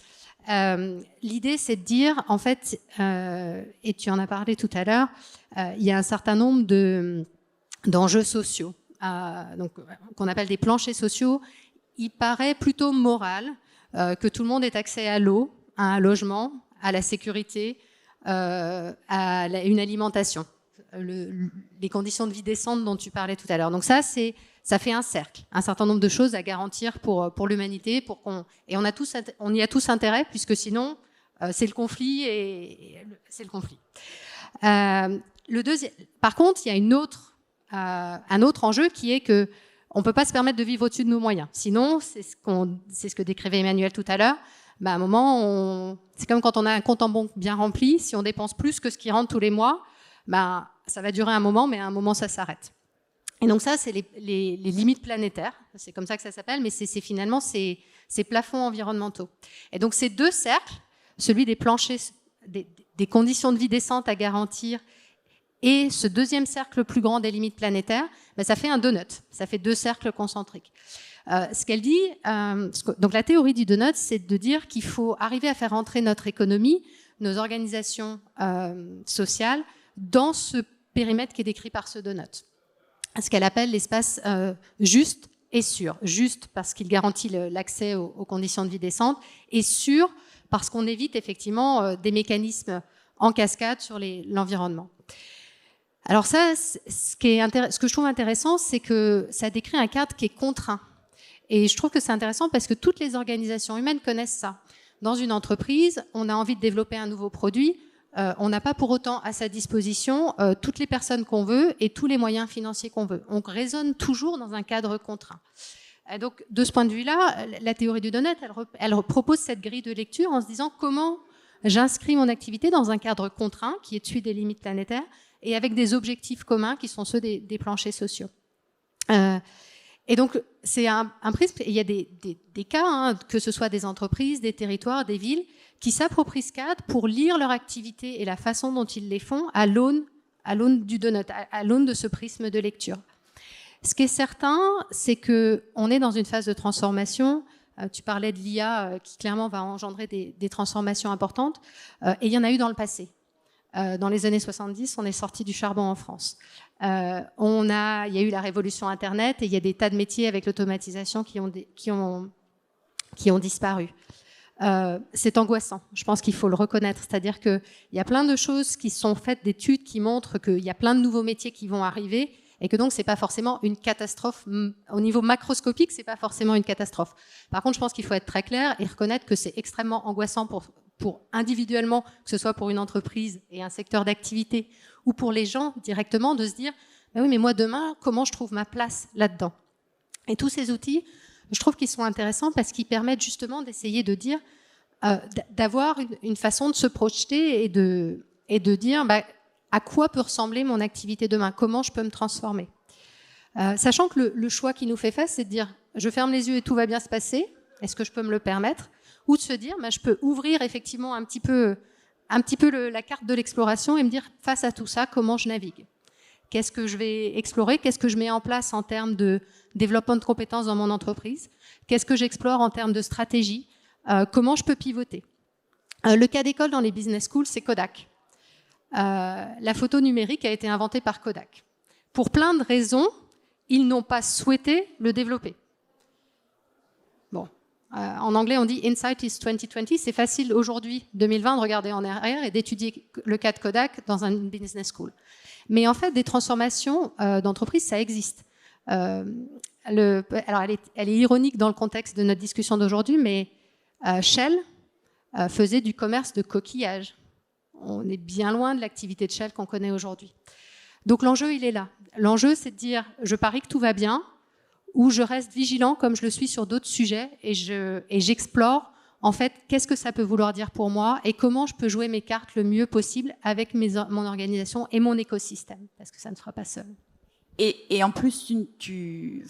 l'idée c'est de dire, en fait, et tu en as parlé tout à l'heure, il y a un certain nombre d'enjeux sociaux, donc, qu'on appelle des planchers sociaux. Il paraît plutôt moral que tout le monde ait accès à l'eau, à un logement, à la sécurité, à une alimentation. Les conditions de vie décentes dont tu parlais tout à l'heure. Donc ça fait un cercle, un certain nombre de choses à garantir pour l'humanité, et on y a tous intérêt, puisque sinon c'est le conflit et c'est le conflit. Par contre, il y a un autre enjeu qui est que on peut pas se permettre de vivre au-dessus de nos moyens. Sinon, c'est ce que décrivait Emmanuel tout à l'heure. À un moment, c'est comme quand on a un compte en banque bien rempli. Si on dépense plus que ce qui rentre tous les mois, ça va durer un moment, mais à un moment, ça s'arrête. Et donc ça, c'est les limites planétaires. C'est comme ça que ça s'appelle, mais c'est finalement ces plafonds environnementaux. Et donc ces deux cercles, celui des planchers, des conditions de vie décentes à garantir, et ce deuxième cercle plus grand des limites planétaires, ça fait un donut. Ça fait deux cercles concentriques. Ce qu'elle dit, donc la théorie du donut, c'est de dire qu'il faut arriver à faire entrer notre économie, nos organisations sociales, dans ce périmètre qui est décrit par ce donut. Ce qu'elle appelle l'espace juste et sûr. Juste parce qu'il garantit l'accès aux conditions de vie décentes, et sûr parce qu'on évite effectivement des mécanismes en cascade sur l'environnement. Alors ça, ce que je trouve intéressant, c'est que ça décrit un cadre qui est contraint. Et je trouve que c'est intéressant parce que toutes les organisations humaines connaissent ça. Dans une entreprise, on a envie de développer un nouveau produit. On n'a pas pour autant à sa disposition toutes les personnes qu'on veut et tous les moyens financiers qu'on veut. On raisonne toujours dans un cadre contraint. Et donc, de ce point de vue-là, la théorie du donut, elle propose cette grille de lecture en se disant comment j'inscris mon activité dans un cadre contraint qui est celui des limites planétaires et avec des objectifs communs qui sont ceux des planchers sociaux. Et donc, c'est un prisme. Il y a des cas, que ce soit des entreprises, des territoires, des villes, qui s'approprient ce cadre pour lire leur activité et la façon dont ils les font à l'aune du donut, à l'aune de ce prisme de lecture. Ce qui est certain, c'est qu'on est dans une phase de transformation. Tu parlais de l'IA qui clairement va engendrer des transformations importantes, et il y en a eu dans le passé. Dans les années 70, on est sorti du charbon en France. Il y a eu la révolution Internet et il y a des tas de métiers avec l'automatisation qui ont disparu. C'est angoissant, je pense qu'il faut le reconnaître. C'est-à-dire qu'il y a plein de choses qui sont faites, d'études qui montrent qu'il y a plein de nouveaux métiers qui vont arriver et que donc c'est pas forcément une catastrophe. Au niveau macroscopique, c'est pas forcément une catastrophe. Par contre, je pense qu'il faut être très clair et reconnaître que c'est extrêmement angoissant pour individuellement, que ce soit pour une entreprise et un secteur d'activité ou pour les gens directement, de se dire oui, mais moi demain, comment je trouve ma place là-dedans? Et tous ces outils, je trouve qu'ils sont intéressants parce qu'ils permettent justement d'essayer de dire, d'avoir une façon de se projeter et de dire à quoi peut ressembler mon activité demain, comment je peux me transformer. Sachant que le choix qui nous fait face, c'est de dire je ferme les yeux et tout va bien se passer, est-ce que je peux me le permettre? Ou de se dire je peux ouvrir effectivement un petit peu la carte de l'exploration et me dire face à tout ça, comment je navigue? Qu'est-ce que je vais explorer? Qu'est-ce que je mets en place en termes de développement de compétences dans mon entreprise? Qu'est-ce que j'explore en termes de stratégie? Comment je peux pivoter? Le cas d'école dans les business schools, c'est Kodak. La photo numérique a été inventée par Kodak. « Pour plein de raisons, ils n'ont pas souhaité le développer. En anglais, on dit « Insight is 2020 ». C'est facile aujourd'hui, 2020, de regarder en arrière et d'étudier le cas de Kodak dans un business school. Mais en fait, des transformations d'entreprise, ça existe. Alors, elle est ironique dans le contexte de notre discussion d'aujourd'hui, mais Shell faisait du commerce de coquillages. On est bien loin de l'activité de Shell qu'on connaît aujourd'hui. Donc l'enjeu, il est là. L'enjeu, c'est de dire, je parie que tout va bien, ou je reste vigilant comme je le suis sur d'autres sujets, et j'explore, en fait, qu'est-ce que ça peut vouloir dire pour moi, et comment je peux jouer mes cartes le mieux possible avec mon organisation et mon écosystème, parce que ça ne sera pas seul. Et en plus,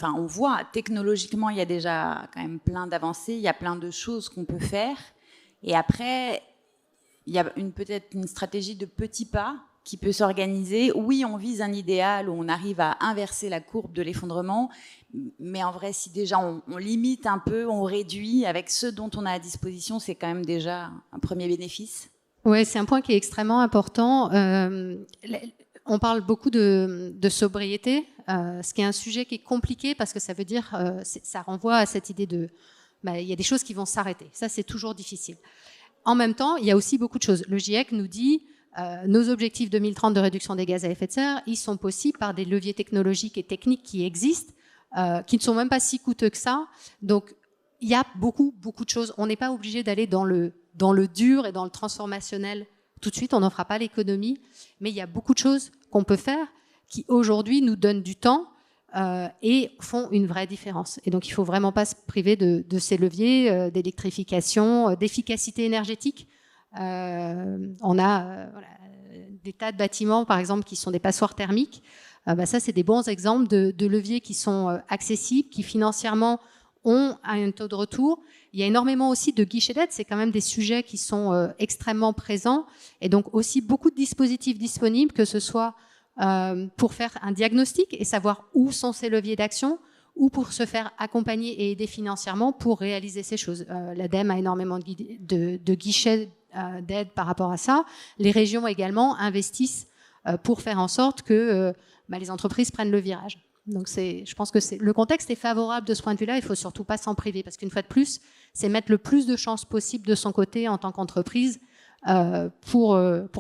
on voit, technologiquement, il y a déjà quand même plein d'avancées, il y a plein de choses qu'on peut faire. Et après, il y a peut-être une stratégie de petits pas qui peut s'organiser. Oui, on vise un idéal où on arrive à inverser la courbe de l'effondrement, mais en vrai, si déjà on limite un peu, on réduit avec ce dont on a à disposition, c'est quand même déjà un premier bénéfice. Oui, c'est un point qui est extrêmement important. On parle beaucoup de sobriété, ce qui est un sujet qui est compliqué parce que ça veut dire, ça renvoie à cette idée de, il y a des choses qui vont s'arrêter. Ça, c'est toujours difficile. En même temps, il y a aussi beaucoup de choses. Le GIEC nous dit, nos objectifs 2030 de réduction des gaz à effet de serre, ils sont possibles par des leviers technologiques et techniques qui existent, qui ne sont même pas si coûteux que ça. Donc, il y a beaucoup de choses. On n'est pas obligé d'aller dans le dur et dans le transformationnel tout de suite, on n'en fera pas l'économie, mais il y a beaucoup de choses qu'on peut faire qui aujourd'hui nous donnent du temps et font une vraie différence. Et donc il ne faut vraiment pas se priver de ces leviers d'électrification, d'efficacité énergétique. On a des tas de bâtiments, par exemple, qui sont des passoires thermiques. Ça, c'est des bons exemples de leviers qui sont accessibles, qui financièrement ont un taux de retour. Il y a énormément aussi de guichets d'aide, c'est quand même des sujets qui sont extrêmement présents, et donc aussi beaucoup de dispositifs disponibles, que ce soit pour faire un diagnostic et savoir où sont ces leviers d'action, ou pour se faire accompagner et aider financièrement pour réaliser ces choses. L'ADEME a énormément de guichets d'aide par rapport à ça. Les régions également investissent pour faire en sorte que les entreprises prennent le virage. Donc je pense que le contexte est favorable de ce point de vue-là. Il ne faut surtout pas s'en priver parce qu'une fois de plus, c'est mettre le plus de chances possible de son côté en tant qu'entreprise pour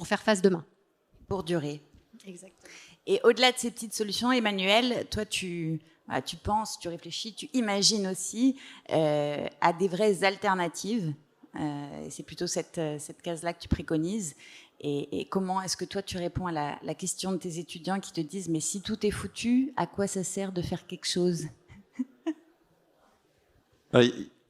faire face demain. Pour durer. Exactement. Et au-delà de ces petites solutions, Emmanuel, toi, tu penses, tu réfléchis, tu imagines aussi à des vraies alternatives. C'est plutôt cette case-là que tu préconises. Et comment est-ce que toi, tu réponds à la question de tes étudiants qui te disent « Mais si tout est foutu, à quoi ça sert de faire quelque chose ?»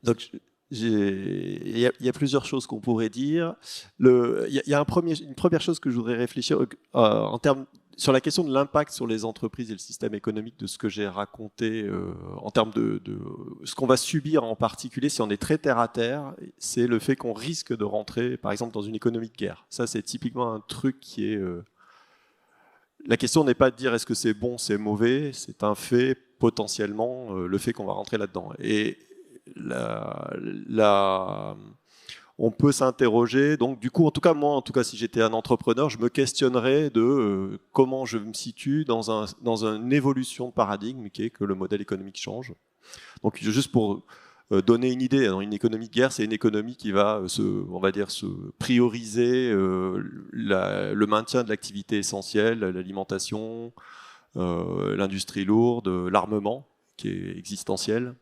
Donc, il y a plusieurs choses qu'on pourrait dire. Il y a une première chose que je voudrais réfléchir sur la question de l'impact sur les entreprises et le système économique de ce que j'ai raconté en termes de ce qu'on va subir en particulier si on est très terre à terre, c'est le fait qu'on risque de rentrer par exemple dans une économie de guerre. Ça c'est typiquement un truc qui est... La question n'est pas de dire est-ce que c'est bon, c'est mauvais, c'est un fait potentiellement le fait qu'on va rentrer là-dedans. Et on peut s'interroger, donc du coup, en tout cas, si j'étais un entrepreneur, je me questionnerais de comment je me situe dans une évolution de paradigme qui est que le modèle économique change. Donc juste pour donner une idée, une économie de guerre, c'est une économie qui va se prioriser le maintien de l'activité essentielle, l'alimentation, l'industrie lourde, l'armement, qui est existentiel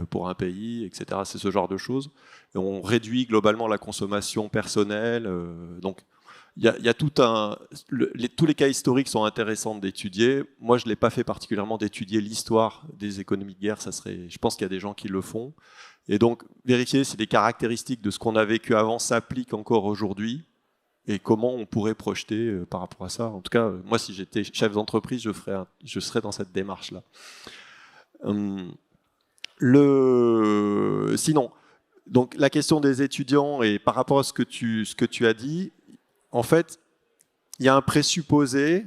pour un pays, etc. C'est ce genre de choses. Et on réduit globalement la consommation personnelle. Donc, il y a tous les cas historiques sont intéressants d'étudier. Moi, je ne l'ai pas fait particulièrement d'étudier l'histoire des économies de guerre. Je pense qu'il y a des gens qui le font. Et donc, vérifier si les caractéristiques de ce qu'on a vécu avant s'appliquent encore aujourd'hui et comment on pourrait projeter par rapport à ça. En tout cas, moi, si j'étais chef d'entreprise, je serais dans cette démarche-là. Sinon, donc la question des étudiants et par rapport à ce que tu as dit, en fait, il y a un présupposé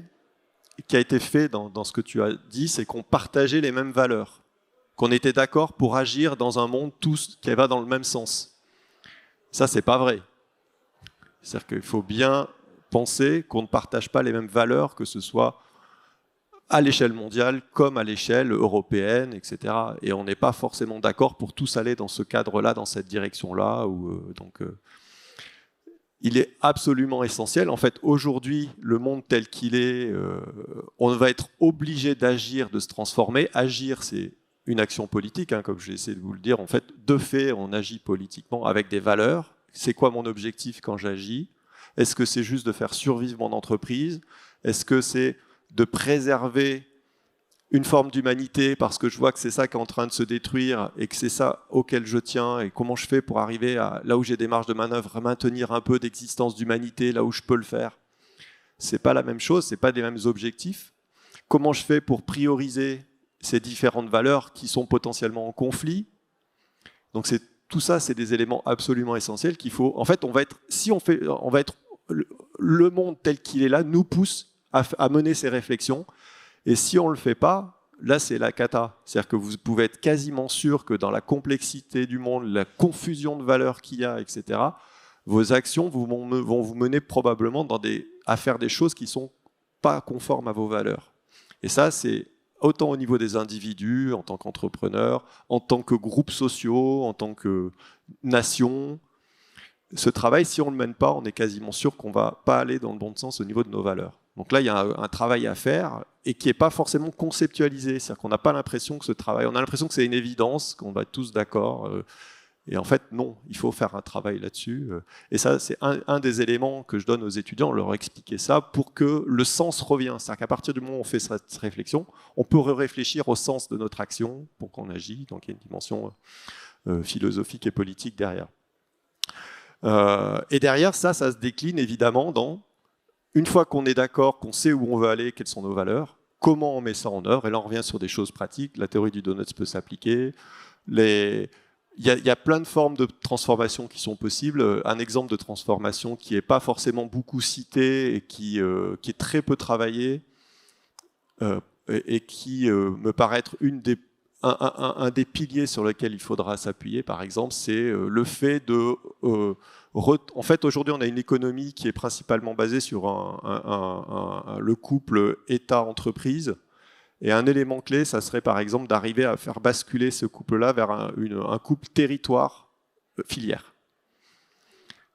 qui a été fait dans ce que tu as dit, c'est qu'on partageait les mêmes valeurs, qu'on était d'accord pour agir dans un monde tous qui va dans le même sens. Ça, c'est pas vrai. C'est-à-dire qu'il faut bien penser qu'on ne partage pas les mêmes valeurs, que ce soit à l'échelle mondiale comme à l'échelle européenne, etc. Et on n'est pas forcément d'accord pour tous aller dans ce cadre-là, dans cette direction-là. Il est absolument essentiel. En fait, aujourd'hui, le monde tel qu'il est, on va être obligé d'agir, de se transformer. Agir, c'est une action politique, hein, comme j'ai essayé de vous le dire. En fait, de fait, on agit politiquement avec des valeurs. C'est quoi mon objectif quand j'agis? Est-ce que c'est juste de faire survivre mon entreprise? Est-ce que c'est de préserver une forme d'humanité parce que je vois que c'est ça qui est en train de se détruire et que c'est ça auquel je tiens, et comment je fais pour arriver à là où j'ai des marges de manœuvre, à maintenir un peu d'existence d'humanité là où je peux le faire? C'est pas la même chose, c'est pas les mêmes objectifs. Comment je fais pour prioriser ces différentes valeurs qui sont potentiellement en conflit? Donc tout ça, c'est des éléments absolument essentiels qu'il faut. En fait, le monde tel qu'il est là nous pousse à mener ces réflexions. Et si on ne le fait pas, là, c'est la cata. C'est-à-dire que vous pouvez être quasiment sûr que dans la complexité du monde, la confusion de valeurs qu'il y a, etc., vos actions vont vous mener probablement à faire des choses qui ne sont pas conformes à vos valeurs. Et ça, c'est autant au niveau des individus, en tant qu'entrepreneurs, en tant que groupes sociaux, en tant que nation. Ce travail, si on ne le mène pas, on est quasiment sûr qu'on ne va pas aller dans le bon sens au niveau de nos valeurs. Donc là, il y a un travail à faire et qui n'est pas forcément conceptualisé. C'est-à-dire qu'on n'a pas l'impression que ce travail, on a l'impression que c'est une évidence, qu'on va être tous d'accord. Et en fait, non, il faut faire un travail là-dessus. Et ça, c'est un des éléments que je donne aux étudiants, leur expliquer ça pour que le sens revienne. C'est-à-dire qu'à partir du moment où on fait cette réflexion, on peut réfléchir au sens de notre action pour qu'on agit. Donc il y a une dimension philosophique et politique derrière. Et derrière, ça se décline évidemment dans, une fois qu'on est d'accord, qu'on sait où on veut aller, quelles sont nos valeurs, comment on met ça en œuvre. Et là, on revient sur des choses pratiques. La théorie du donut peut s'appliquer. Il y a plein de formes de transformation qui sont possibles. Un exemple de transformation qui n'est pas forcément beaucoup cité et qui est très peu travaillé et qui me paraît être un des piliers sur lesquels il faudra s'appuyer, par exemple, c'est le fait de... En fait, aujourd'hui, on a une économie qui est principalement basée sur le couple État-entreprise. Et un élément clé, ça serait par exemple d'arriver à faire basculer ce couple-là vers un couple territoire-filière.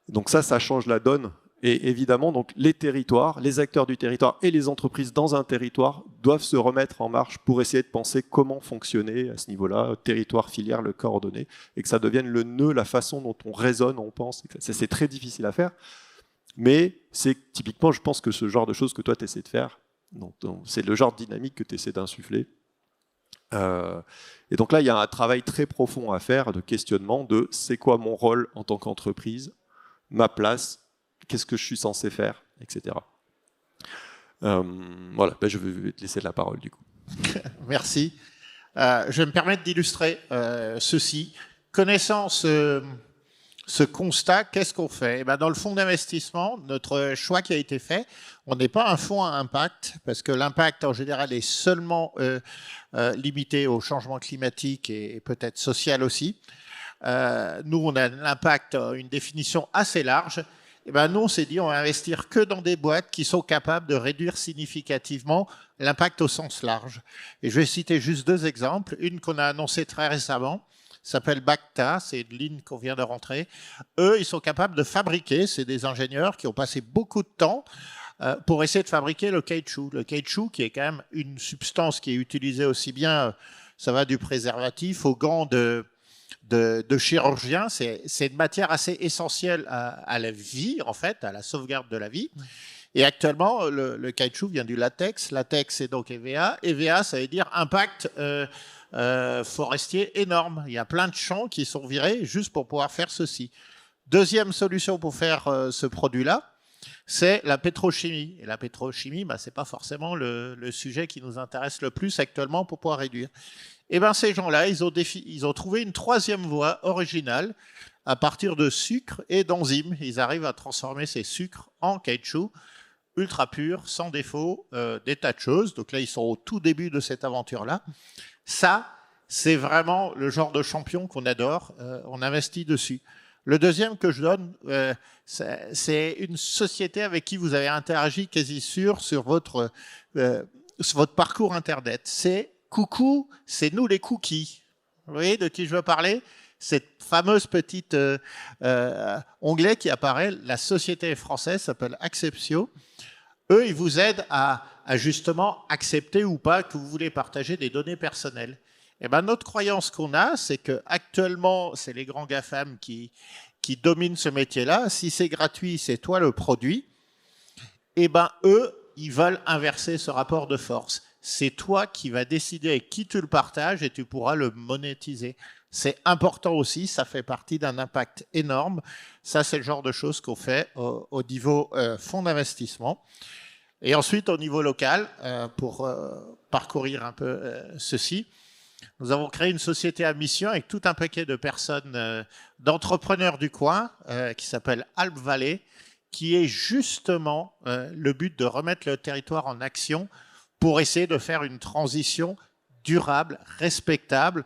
Donc ça change la donne. Et évidemment, donc, les territoires, les acteurs du territoire et les entreprises dans un territoire doivent se remettre en marche pour essayer de penser comment fonctionner à ce niveau-là, territoire, filière, le coordonné, et que ça devienne le nœud, la façon dont on raisonne, on pense. C'est très difficile à faire, mais c'est typiquement, je pense que ce genre de choses que toi, tu essaies de faire, c'est le genre de dynamique que tu essaies d'insuffler. Et donc là, il y a un travail très profond à faire de questionnement de c'est quoi mon rôle en tant qu'entreprise, ma place, qu'est-ce que je suis censé faire, etc. Voilà, je vais te laisser la parole du coup. Merci. Je vais me permettre d'illustrer ceci. Connaissant ce constat, qu'est-ce qu'on fait? Dans le fonds d'investissement, notre choix qui a été fait, on n'est pas un fonds à impact, parce que l'impact en général est seulement limité au changement climatique et peut-être social aussi. Nous, on a l'impact, une définition assez large. Nous, on s'est dit, on va investir que dans des boîtes qui sont capables de réduire significativement l'impact au sens large. Et je vais citer juste deux exemples. Une qu'on a annoncée très récemment, s'appelle Bacta, c'est une ligne qu'on vient de rentrer. Eux, ils sont capables de fabriquer, c'est des ingénieurs qui ont passé beaucoup de temps pour essayer de fabriquer le caoutchouc. Le caoutchouc qui est quand même une substance qui est utilisée aussi bien, ça va du préservatif aux gants de chirurgien, c'est une matière assez essentielle à la vie, en fait, à la sauvegarde de la vie. Et actuellement, le caoutchouc vient du latex. Latex, c'est donc EVA. EVA, ça veut dire impact forestier énorme. Il y a plein de champs qui sont virés juste pour pouvoir faire ceci. Deuxième solution pour faire ce produit-là, c'est la pétrochimie. Et la pétrochimie, ce n'est pas forcément le sujet qui nous intéresse le plus actuellement pour pouvoir réduire. Et ces gens-là, ils ont trouvé une troisième voie originale à partir de sucre et d'enzymes. Ils arrivent à transformer ces sucres en caoutchouc ultra pur, sans défaut, des tas de choses. Donc là, ils sont au tout début de cette aventure-là. Ça, c'est vraiment le genre de champion qu'on adore. On investit dessus. Le deuxième que je donne, c'est une société avec qui vous avez interagi quasi sur votre votre parcours Internet. C'est coucou, c'est nous les cookies. Vous voyez de qui je veux parler? Cette fameuse petite onglet qui apparaît, la société française s'appelle Acceptio. Eux, ils vous aident à justement accepter ou pas que vous voulez partager des données personnelles. Et ben, notre croyance qu'on a, c'est que actuellement, c'est les grands GAFAM qui dominent ce métier-là. Si c'est gratuit, c'est toi le produit. Et ben, eux, ils veulent inverser ce rapport de force. C'est toi qui vas décider avec qui tu le partages et tu pourras le monétiser. C'est important aussi, ça fait partie d'un impact énorme. Ça, c'est le genre de choses qu'on fait au niveau fonds d'investissement. Et ensuite, au niveau local, pour parcourir un peu ceci, nous avons créé une société à mission avec tout un paquet de personnes, d'entrepreneurs du coin, qui s'appelle Alp Valley, qui est justement le but de remettre le territoire en action pour essayer de faire une transition durable, respectable,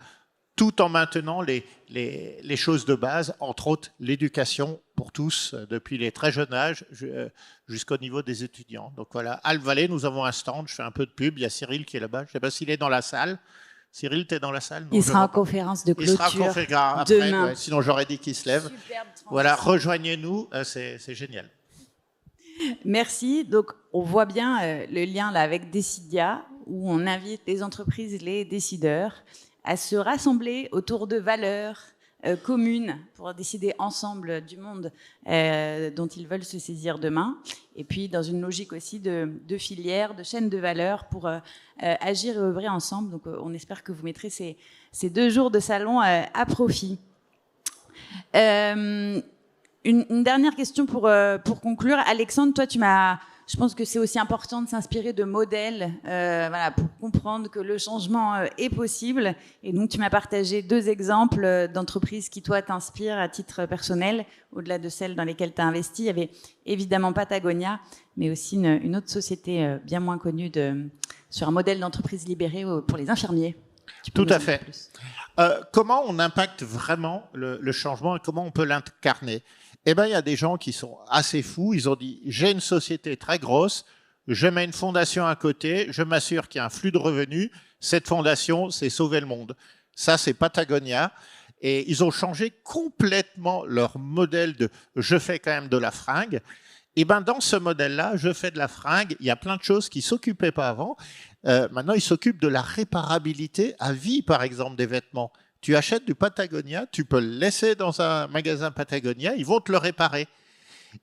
tout en maintenant les choses de base, entre autres l'éducation pour tous, depuis les très jeunes âges jusqu'au niveau des étudiants. Donc voilà, Alp Valley, nous avons un stand, je fais un peu de pub, il y a Cyril qui est là-bas, je ne sais pas s'il est dans la salle. Cyril, tu es dans la salle? Non, il sera en conférence de clôture. Il sera en conférence après, demain. Ouais, sinon j'aurais dit qu'il se lève. Voilà, rejoignez-nous, c'est génial. Merci. Donc, on voit bien le lien là avec Decidia, où on invite les entreprises, les décideurs, à se rassembler autour de valeurs communes pour décider ensemble du monde dont ils veulent se saisir demain. Et puis, dans une logique aussi de filière, de chaîne de valeur pour agir et œuvrer ensemble. Donc, on espère que vous mettrez ces 2 jours de salon à profit. Une dernière question pour conclure. Alexandre, toi, je pense que c'est aussi important de s'inspirer de modèles voilà, pour comprendre que le changement est possible. Et donc, tu m'as partagé 2 exemples d'entreprises qui, toi, t'inspirent à titre personnel, au-delà de celles dans lesquelles tu as investi. Il y avait évidemment Patagonia, mais aussi une autre société bien moins connue sur un modèle d'entreprise libérée pour les infirmiers. Tout à fait. Comment on impacte vraiment le changement et comment on peut l'incarner? Eh bien, il y a des gens qui sont assez fous. Ils ont dit, j'ai une société très grosse, je mets une fondation à côté, je m'assure qu'il y a un flux de revenus. Cette fondation, c'est sauver le monde. Ça, c'est Patagonia. Et ils ont changé complètement leur modèle de « je fais quand même de la fringue ». Et ben dans ce modèle-là, je fais de la fringue. Il y a plein de choses qui ne s'occupaient pas avant. Maintenant, ils s'occupent de la réparabilité à vie, par exemple, des vêtements. Tu achètes du Patagonia, tu peux le laisser dans un magasin Patagonia, ils vont te le réparer.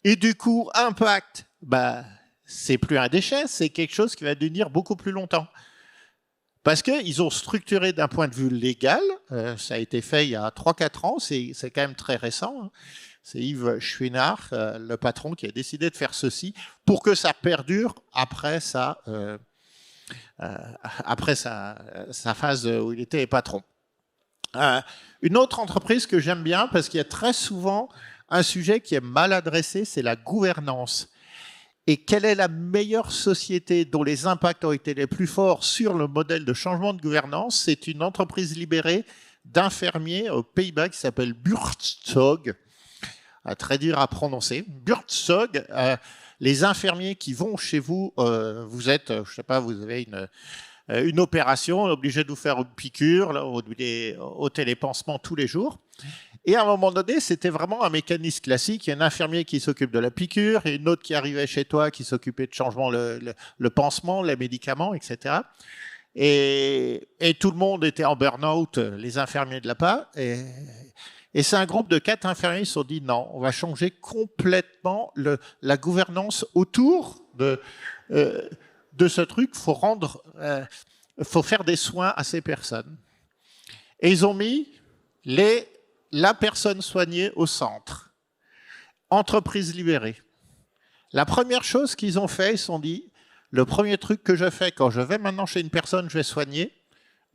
Et du coup, impact, c'est plus un déchet, c'est quelque chose qui va tenir beaucoup plus longtemps. Parce qu'ils ont structuré d'un point de vue légal, ça a été fait il y a 3-4 ans, c'est quand même très récent, hein. C'est Yves Chouinard, le patron, qui a décidé de faire ceci pour que ça perdure après sa phase où il était patron. Une autre entreprise que j'aime bien, parce qu'il y a très souvent un sujet qui est mal adressé, c'est la gouvernance. Et quelle est la meilleure société dont les impacts ont été les plus forts sur le modèle de changement de gouvernance? C'est une entreprise libérée d'infirmiers aux Pays-Bas qui s'appelle Buurtzorg. Très dur à prononcer. Buurtzorg, les infirmiers qui vont chez vous, vous êtes, je sais pas, vous avez une opération, obligé de vous faire une piqûre, là, au télépansement tous les jours. Et à un moment donné, c'était vraiment un mécanisme classique. Il y a un infirmier qui s'occupe de la piqûre et une autre qui arrivait chez toi qui s'occupait de changement, le pansement, les médicaments, etc. Et tout le monde était en burn-out, les infirmiers de là-bas. Et c'est un groupe de 4 infirmiers qui se sont dit non, on va changer complètement la gouvernance autour de ce truc. Faut faire des soins à ces personnes. Et ils ont mis la personne soignée au centre. Entreprise libérée. La première chose qu'ils ont fait, ils se sont dit, le premier truc que je fais quand je vais maintenant chez une personne, je vais soigner,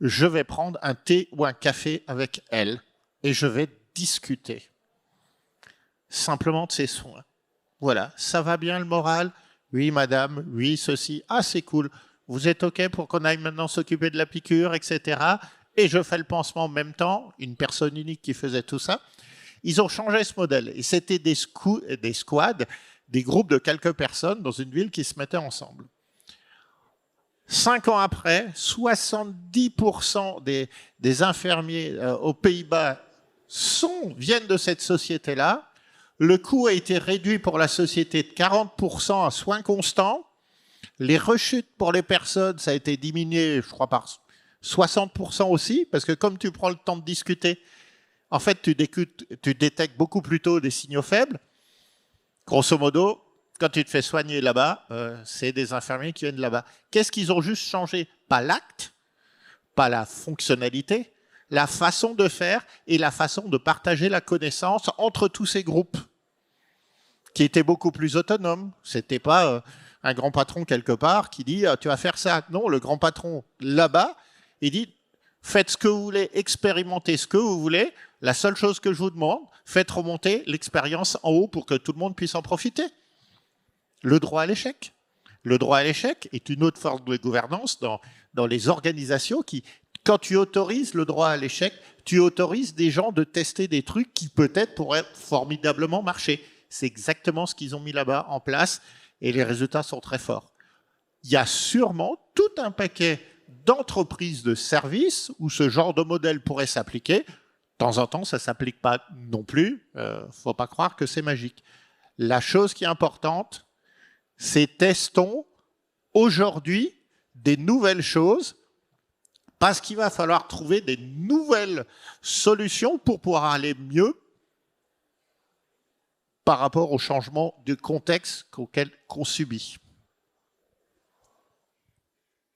je vais prendre un thé ou un café avec elle et je vais discuter simplement de ses soins. Voilà, ça va bien le moral? Oui, madame, oui, ceci. Ah, c'est cool. Vous êtes OK pour qu'on aille maintenant s'occuper de la piqûre, etc. Et je fais le pansement en même temps, une personne unique qui faisait tout ça. Ils ont changé ce modèle. Et c'était des squads, des groupes de quelques personnes dans une ville qui se mettaient ensemble. 5 ans après, 70% des infirmiers aux Pays-Bas viennent de cette société-là. Le coût a été réduit pour la société de 40% à soins constants. Les rechutes pour les personnes, ça a été diminué, je crois, par 60% aussi, parce que comme tu prends le temps de discuter, en fait, tu détectes beaucoup plus tôt des signaux faibles. Grosso modo, quand tu te fais soigner là-bas, c'est des infirmiers qui viennent là-bas. Qu'est-ce qu'ils ont juste changé? Pas l'acte, pas la fonctionnalité, la façon de faire et la façon de partager la connaissance entre tous ces groupes, qui étaient beaucoup plus autonomes. C'était pas un grand patron quelque part qui dit tu vas faire ça. Non, le grand patron là-bas, il dit faites ce que vous voulez, expérimentez ce que vous voulez. La seule chose que je vous demande, faites remonter l'expérience en haut pour que tout le monde puisse en profiter. Le droit à l'échec. Le droit à l'échec est une autre forme de gouvernance dans les organisations qui, quand tu autorises le droit à l'échec, tu autorises des gens de tester des trucs qui peut-être pourraient formidablement marcher. C'est exactement ce qu'ils ont mis là-bas en place et les résultats sont très forts. Il y a sûrement tout un paquet d'entreprises de services où ce genre de modèle pourrait s'appliquer. De temps en temps, ça ne s'applique pas non plus. Il ne faut pas croire que c'est magique. La chose qui est importante, c'est testons aujourd'hui des nouvelles choses parce qu'il va falloir trouver des nouvelles solutions pour pouvoir aller mieux par rapport au changement de contexte qu'on subit.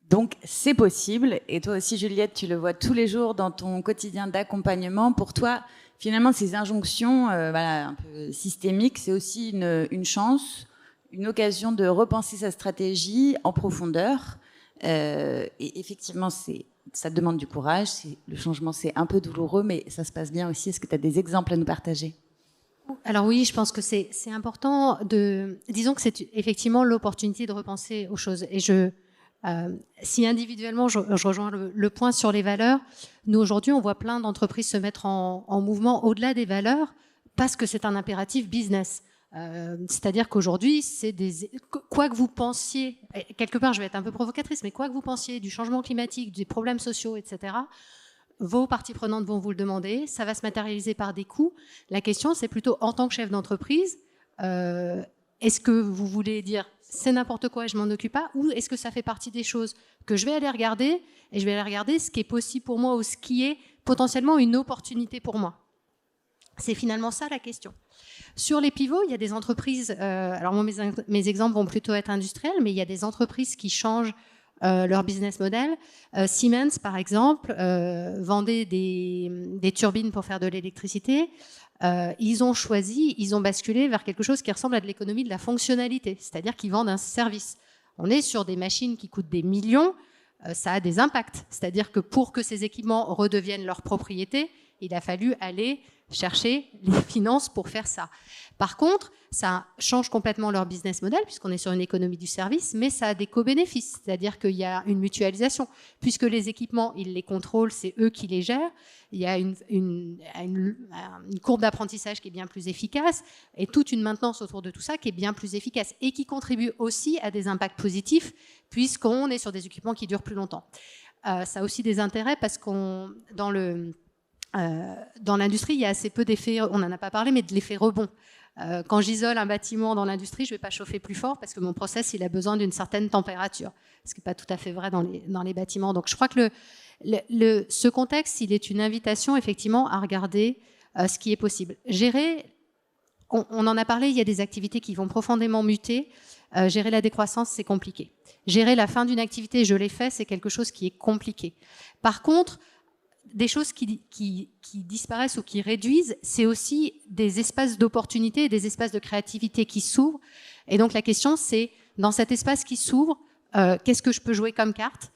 Donc, c'est possible. Et toi aussi, Juliette, tu le vois tous les jours dans ton quotidien d'accompagnement. Pour toi, finalement, ces injonctions un peu systémiques, c'est aussi une chance, une occasion de repenser sa stratégie en profondeur. Et effectivement, ça demande du courage. Le changement, c'est un peu douloureux, mais ça se passe bien aussi. Est-ce que tu as des exemples à nous partager ? Alors oui, je pense que c'est important disons que c'est effectivement l'opportunité de repenser aux choses. Et si individuellement, je rejoins le point sur les valeurs, nous aujourd'hui, on voit plein d'entreprises se mettre en mouvement au-delà des valeurs parce que c'est un impératif business. C'est-à-dire qu'aujourd'hui, quoi que vous pensiez, quelque part je vais être un peu provocatrice, mais quoi que vous pensiez du changement climatique, des problèmes sociaux, etc., vos parties prenantes vont vous le demander, ça va se matérialiser par des coûts. La question, c'est plutôt en tant que chef d'entreprise, est-ce que vous voulez dire c'est n'importe quoi et je m'en occupe pas, ou est-ce que ça fait partie des choses que je vais aller regarder et je vais aller regarder ce qui est possible pour moi ou ce qui est potentiellement une opportunité pour moi. C'est finalement ça la question. Sur les pivots, il y a des entreprises, alors moi, mes exemples vont plutôt être industriels, mais il y a des entreprises qui changent leur business model. Siemens, par exemple, vendait des turbines pour faire de l'électricité. Ils ont basculé vers quelque chose qui ressemble à de l'économie de la fonctionnalité, c'est-à-dire qu'ils vendent un service. On est sur des machines qui coûtent des millions, ça a des impacts. C'est-à-dire que pour que ces équipements redeviennent leur propriété, il a fallu aller chercher les finances pour faire ça. Par contre, ça change complètement leur business model, puisqu'on est sur une économie du service, mais ça a des co-bénéfices, c'est-à-dire qu'il y a une mutualisation. Puisque les équipements, ils les contrôlent, c'est eux qui les gèrent, il y a une courbe d'apprentissage qui est bien plus efficace, et toute une maintenance autour de tout ça qui est bien plus efficace, et qui contribue aussi à des impacts positifs, puisqu'on est sur des équipements qui durent plus longtemps. Ça a aussi des intérêts, parce dans l'industrie, il y a assez peu d'effets, on n'en a pas parlé, mais de l'effet rebond. Quand j'isole un bâtiment dans l'industrie, je ne vais pas chauffer plus fort parce que mon process il a besoin d'une certaine température, ce qui n'est pas tout à fait vrai dans les bâtiments. Donc je crois que ce contexte, il est une invitation effectivement à regarder ce qui est possible. Gérer, on en a parlé, il y a des activités qui vont profondément muter. Gérer la décroissance, c'est compliqué. Gérer la fin d'une activité, je l'ai fait, c'est quelque chose qui est compliqué. Par contre, des choses qui disparaissent ou qui réduisent, c'est aussi des espaces d'opportunité et des espaces de créativité qui s'ouvrent. Et donc la question, c'est, dans cet espace qui s'ouvre, qu'est-ce que je peux jouer comme carte ?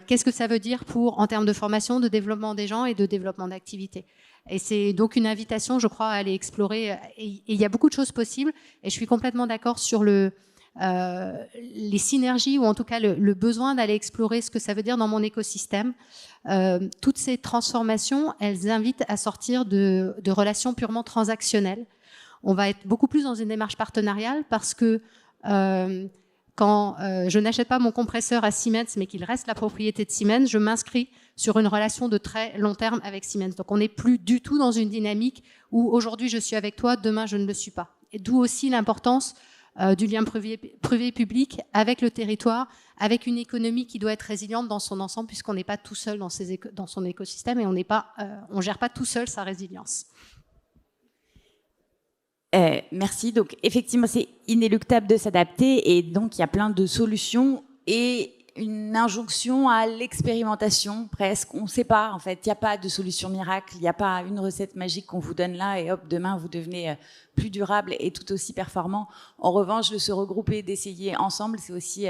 Qu'est-ce que ça veut dire en termes de formation, de développement des gens et de développement d'activités ? Et c'est donc une invitation, je crois, à aller explorer. Et il y a beaucoup de choses possibles. Et je suis complètement d'accord sur les synergies, ou en tout cas le besoin d'aller explorer ce que ça veut dire dans mon écosystème. Toutes ces transformations, elles invitent à sortir de relations purement transactionnelles. On va être beaucoup plus dans une démarche partenariale parce que quand je n'achète pas mon compresseur à Siemens, mais qu'il reste la propriété de Siemens, je m'inscris sur une relation de très long terme avec Siemens. Donc on n'est plus du tout dans une dynamique où aujourd'hui je suis avec toi, demain je ne le suis pas. Et d'où aussi l'importance du lien privé-public avec le territoire, avec une économie qui doit être résiliente dans son ensemble, puisqu'on n'est pas tout seul dans son écosystème et on ne gère pas tout seul sa résilience. Merci. Donc, effectivement, c'est inéluctable de s'adapter et donc il y a plein de solutions et une injonction à l'expérimentation presque. On ne sait pas, en fait. Il n'y a pas de solution miracle. Il n'y a pas une recette magique qu'on vous donne là et hop, demain, vous devenez plus durable et tout aussi performant. En revanche, de se regrouper, d'essayer ensemble, c'est aussi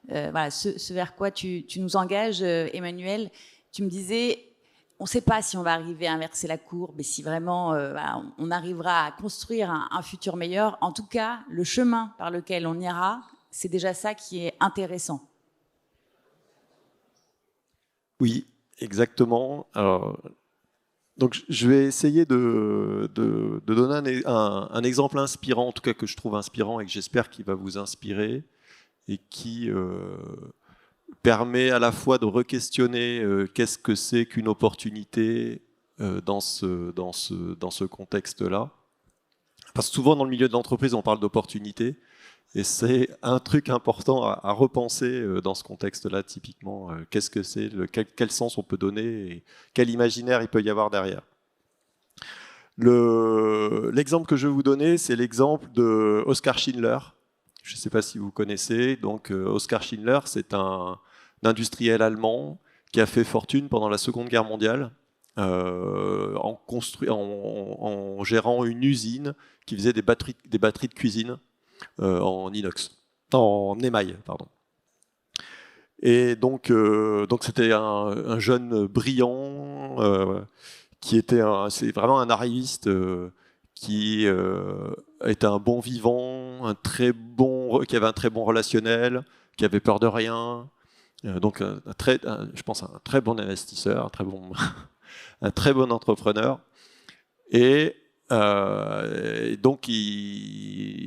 voilà, ce vers quoi tu nous engages, Emmanuel. Tu me disais... On ne sait pas si on va arriver à inverser la courbe et si vraiment on arrivera à construire un futur meilleur. En tout cas, le chemin par lequel on ira, c'est déjà ça qui est intéressant. Oui, exactement. Alors, donc, je vais essayer de donner un exemple inspirant, en tout cas que je trouve inspirant et que j'espère qu'il va vous inspirer et qui... permet à la fois de re-questionner qu'est-ce que c'est qu'une opportunité dans ce contexte-là. Parce que souvent dans le milieu de l'entreprise, on parle d'opportunité, et c'est un truc important à repenser dans ce contexte-là, typiquement. Qu'est-ce que c'est, quel sens on peut donner, et quel imaginaire il peut y avoir derrière. L'exemple que je vais vous donner, c'est l'exemple de Oskar Schindler. Je ne sais pas si vous connaissez. Donc, Oskar Schindler, c'est un industriel allemand qui a fait fortune pendant la Seconde Guerre mondiale en gérant une usine qui faisait des batteries de cuisine en émail, pardon. Et donc c'était un jeune brillant qui était c'est vraiment un arriviste qui était un bon vivant, qui avait un très bon relationnel, qui avait peur de rien. Donc, je pense un très bon investisseur, un très bon entrepreneur. Et donc,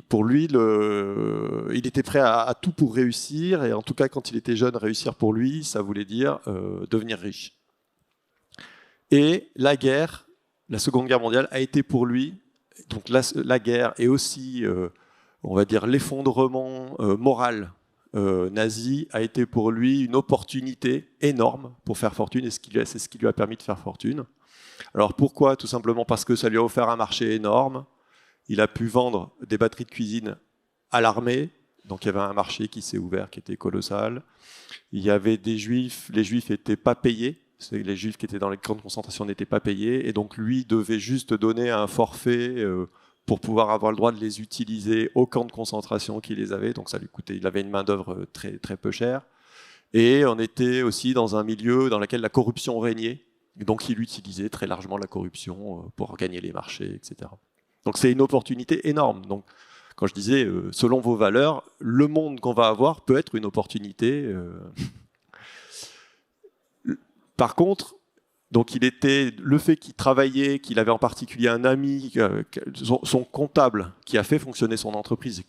pour lui, il était prêt à tout pour réussir. Et en tout cas, quand il était jeune, réussir pour lui, ça voulait dire devenir riche. Et la guerre, la Seconde Guerre mondiale, a été pour lui, donc la guerre et aussi, on va dire, l'effondrement moral nazi a été pour lui une opportunité énorme pour faire fortune, et c'est ce qui lui a permis de faire fortune. Alors pourquoi? Tout simplement parce que ça lui a offert un marché énorme. Il a pu vendre des batteries de cuisine à l'armée, donc il y avait un marché qui s'est ouvert, qui était colossal. Il y avait des juifs, les juifs n'étaient pas payés, les juifs qui étaient dans les camps de concentration n'étaient pas payés, et donc lui devait juste donner un forfait pour pouvoir avoir le droit de les utiliser au camp de concentration qui les avait, donc ça lui coûtait, il avait une main-d'œuvre très, très peu chère. Et on était aussi dans un milieu dans lequel la corruption régnait, et donc il utilisait très largement la corruption pour gagner les marchés, etc. Donc c'est une opportunité énorme. Donc, quand je disais, selon vos valeurs, le monde qu'on va avoir peut être une opportunité. Par contre, donc le fait qu'il travaillait, qu'il avait en particulier un ami, son comptable, qui a fait fonctionner son entreprise,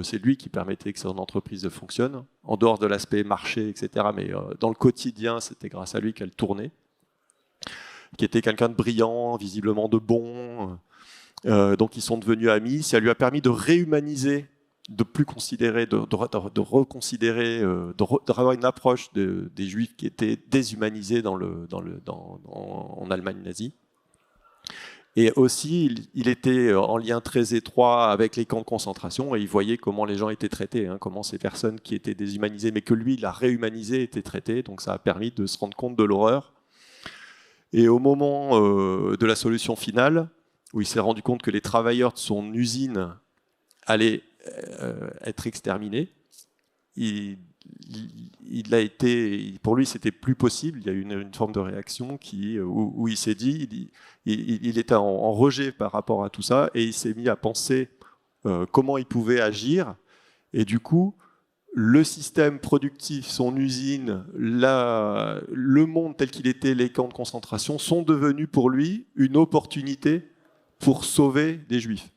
c'est lui qui permettait que son entreprise fonctionne, en dehors de l'aspect marché, etc. Mais dans le quotidien, c'était grâce à lui qu'elle tournait, qui était quelqu'un de brillant, visiblement de bon. Donc ils sont devenus amis. Ça lui a permis de réhumaniser, de plus considérer, de reconsidérer, d'avoir une approche des Juifs qui étaient déshumanisés en Allemagne nazie. Et aussi, il était en lien très étroit avec les camps de concentration et il voyait comment les gens étaient traités, comment ces personnes qui étaient déshumanisées, mais que lui, il a réhumanisé, étaient traitées. Donc ça a permis de se rendre compte de l'horreur. Et au moment de la solution finale, où il s'est rendu compte que les travailleurs de son usine allaient être exterminés, pour lui, c'était plus possible. Il y a eu une forme de réaction où il s'est dit, il était en rejet par rapport à tout ça, et il s'est mis à penser comment il pouvait agir. Et du coup, le système productif, son usine, le monde tel qu'il était, les camps de concentration, sont devenus pour lui une opportunité pour sauver des Juifs.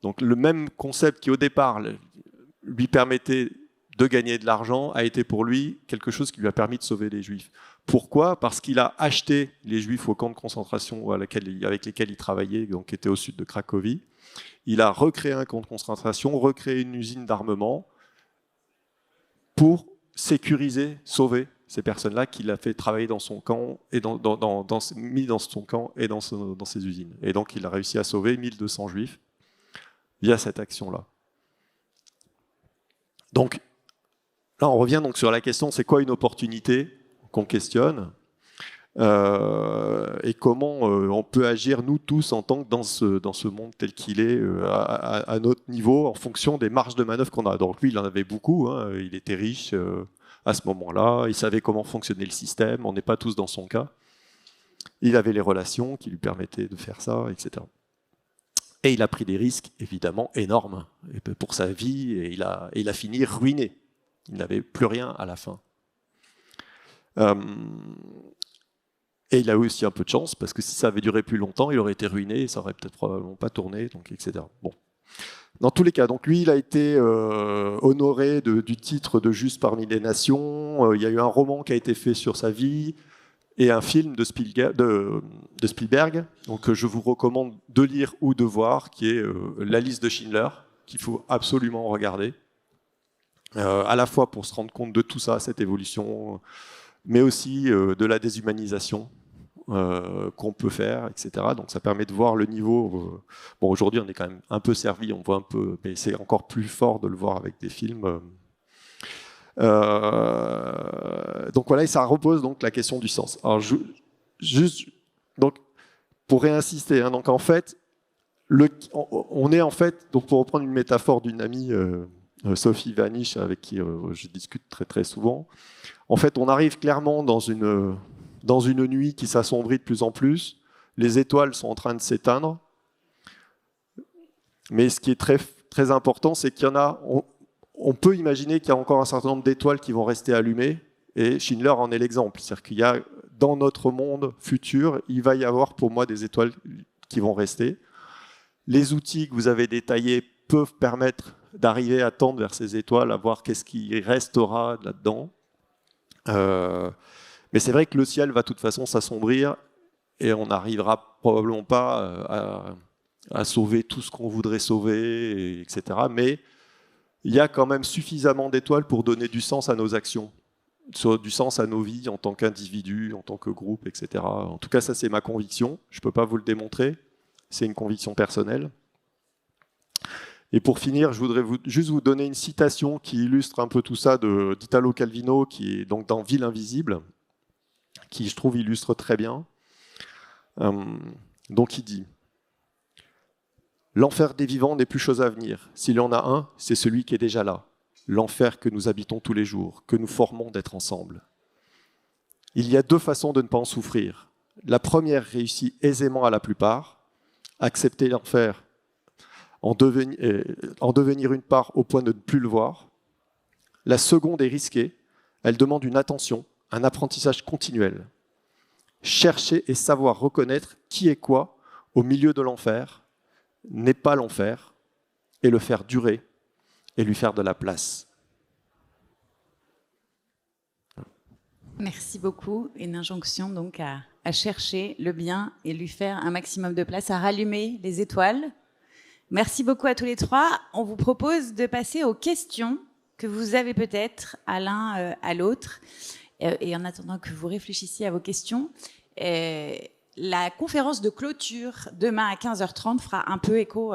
Donc le même concept qui au départ lui permettait de gagner de l'argent a été pour lui quelque chose qui lui a permis de sauver les Juifs. Pourquoi ? Parce qu'il a acheté les Juifs au camp de concentration avec lesquels il travaillait, donc qui était au sud de Cracovie. Il a recréé un camp de concentration, recréé une usine d'armement pour sécuriser, sauver ces personnes-là qu'il a fait travailler dans son camp et mis dans son camp et dans ses usines. Et donc il a réussi à sauver 1200 Juifs via cette action-là. Donc là, on revient donc sur la question, c'est quoi une opportunité qu'on questionne et comment on peut agir, nous tous, en tant que dans ce monde tel qu'il est, à notre niveau, en fonction des marges de manœuvre qu'on a. Donc lui, il en avait beaucoup, hein, il était riche à ce moment-là, il savait comment fonctionnait le système, on n'est pas tous dans son cas. Il avait les relations qui lui permettaient de faire ça, etc. Et il a pris des risques, évidemment, énormes pour sa vie, et il a fini ruiné. Il n'avait plus rien à la fin. Et il a eu aussi un peu de chance, parce que si ça avait duré plus longtemps, il aurait été ruiné, et ça aurait peut-être probablement pas tourné, donc, etc. Bon. Dans tous les cas, donc lui, il a été honoré du titre de Juste parmi les nations. Il y a eu un roman qui a été fait sur sa vie, et un film de Spielberg, donc je vous recommande de lire ou de voir, qui est La liste de Schindler, qu'il faut absolument regarder. À la fois pour se rendre compte de tout ça, cette évolution, mais aussi de la déshumanisation qu'on peut faire, etc. Donc ça permet de voir le niveau. Bon, aujourd'hui, on est quand même un peu servi, on voit un peu, mais c'est encore plus fort de le voir avec des films. Donc voilà, et ça repose donc la question du sens. Alors juste donc pour réinsister, hein, donc en fait, on est en fait, donc pour reprendre une métaphore d'une amie. Sophie Vanish, avec qui je discute très très souvent. En fait, on arrive clairement dans une nuit qui s'assombrit de plus en plus. Les étoiles sont en train de s'éteindre. Mais ce qui est très, très important, c'est qu'il y en a. On peut imaginer qu'il y a encore un certain nombre d'étoiles qui vont rester allumées. Et Schindler en est l'exemple. C'est-à-dire qu'il y a, dans notre monde futur, il va y avoir pour moi des étoiles qui vont rester. Les outils que vous avez détaillés peuvent permettre d'arriver à tendre vers ces étoiles, à voir qu'est-ce qui restera là-dedans. Mais c'est vrai que le ciel va de toute façon s'assombrir et on n'arrivera probablement pas à sauver tout ce qu'on voudrait sauver, etc. Mais il y a quand même suffisamment d'étoiles pour donner du sens à nos actions, du sens à nos vies en tant qu'individus, en tant que groupe, etc. En tout cas, ça c'est ma conviction. Je ne peux pas vous le démontrer. C'est une conviction personnelle. Et pour finir, je voudrais juste vous donner une citation qui illustre un peu tout ça d'Italo Calvino, qui est donc dans Ville invisible, qui je trouve illustre très bien. Donc il dit « L'enfer des vivants n'est plus chose à venir. S'il y en a un, c'est celui qui est déjà là. L'enfer que nous habitons tous les jours, que nous formons d'être ensemble. Il y a deux façons de ne pas en souffrir. La première réussit aisément à la plupart, accepter l'enfer, en devenir une part au point de ne plus le voir. La seconde est risquée, elle demande une attention, un apprentissage continuel. Chercher et savoir reconnaître qui est quoi au milieu de l'enfer n'est pas l'enfer, et le faire durer et lui faire de la place. » Merci beaucoup. Une injonction donc à chercher le bien et lui faire un maximum de place, à rallumer les étoiles. Merci beaucoup à tous les trois. On vous propose de passer aux questions que vous avez peut-être à l'un, à l'autre. Et en attendant que vous réfléchissiez à vos questions, la conférence de clôture demain à 15h30 fera un peu écho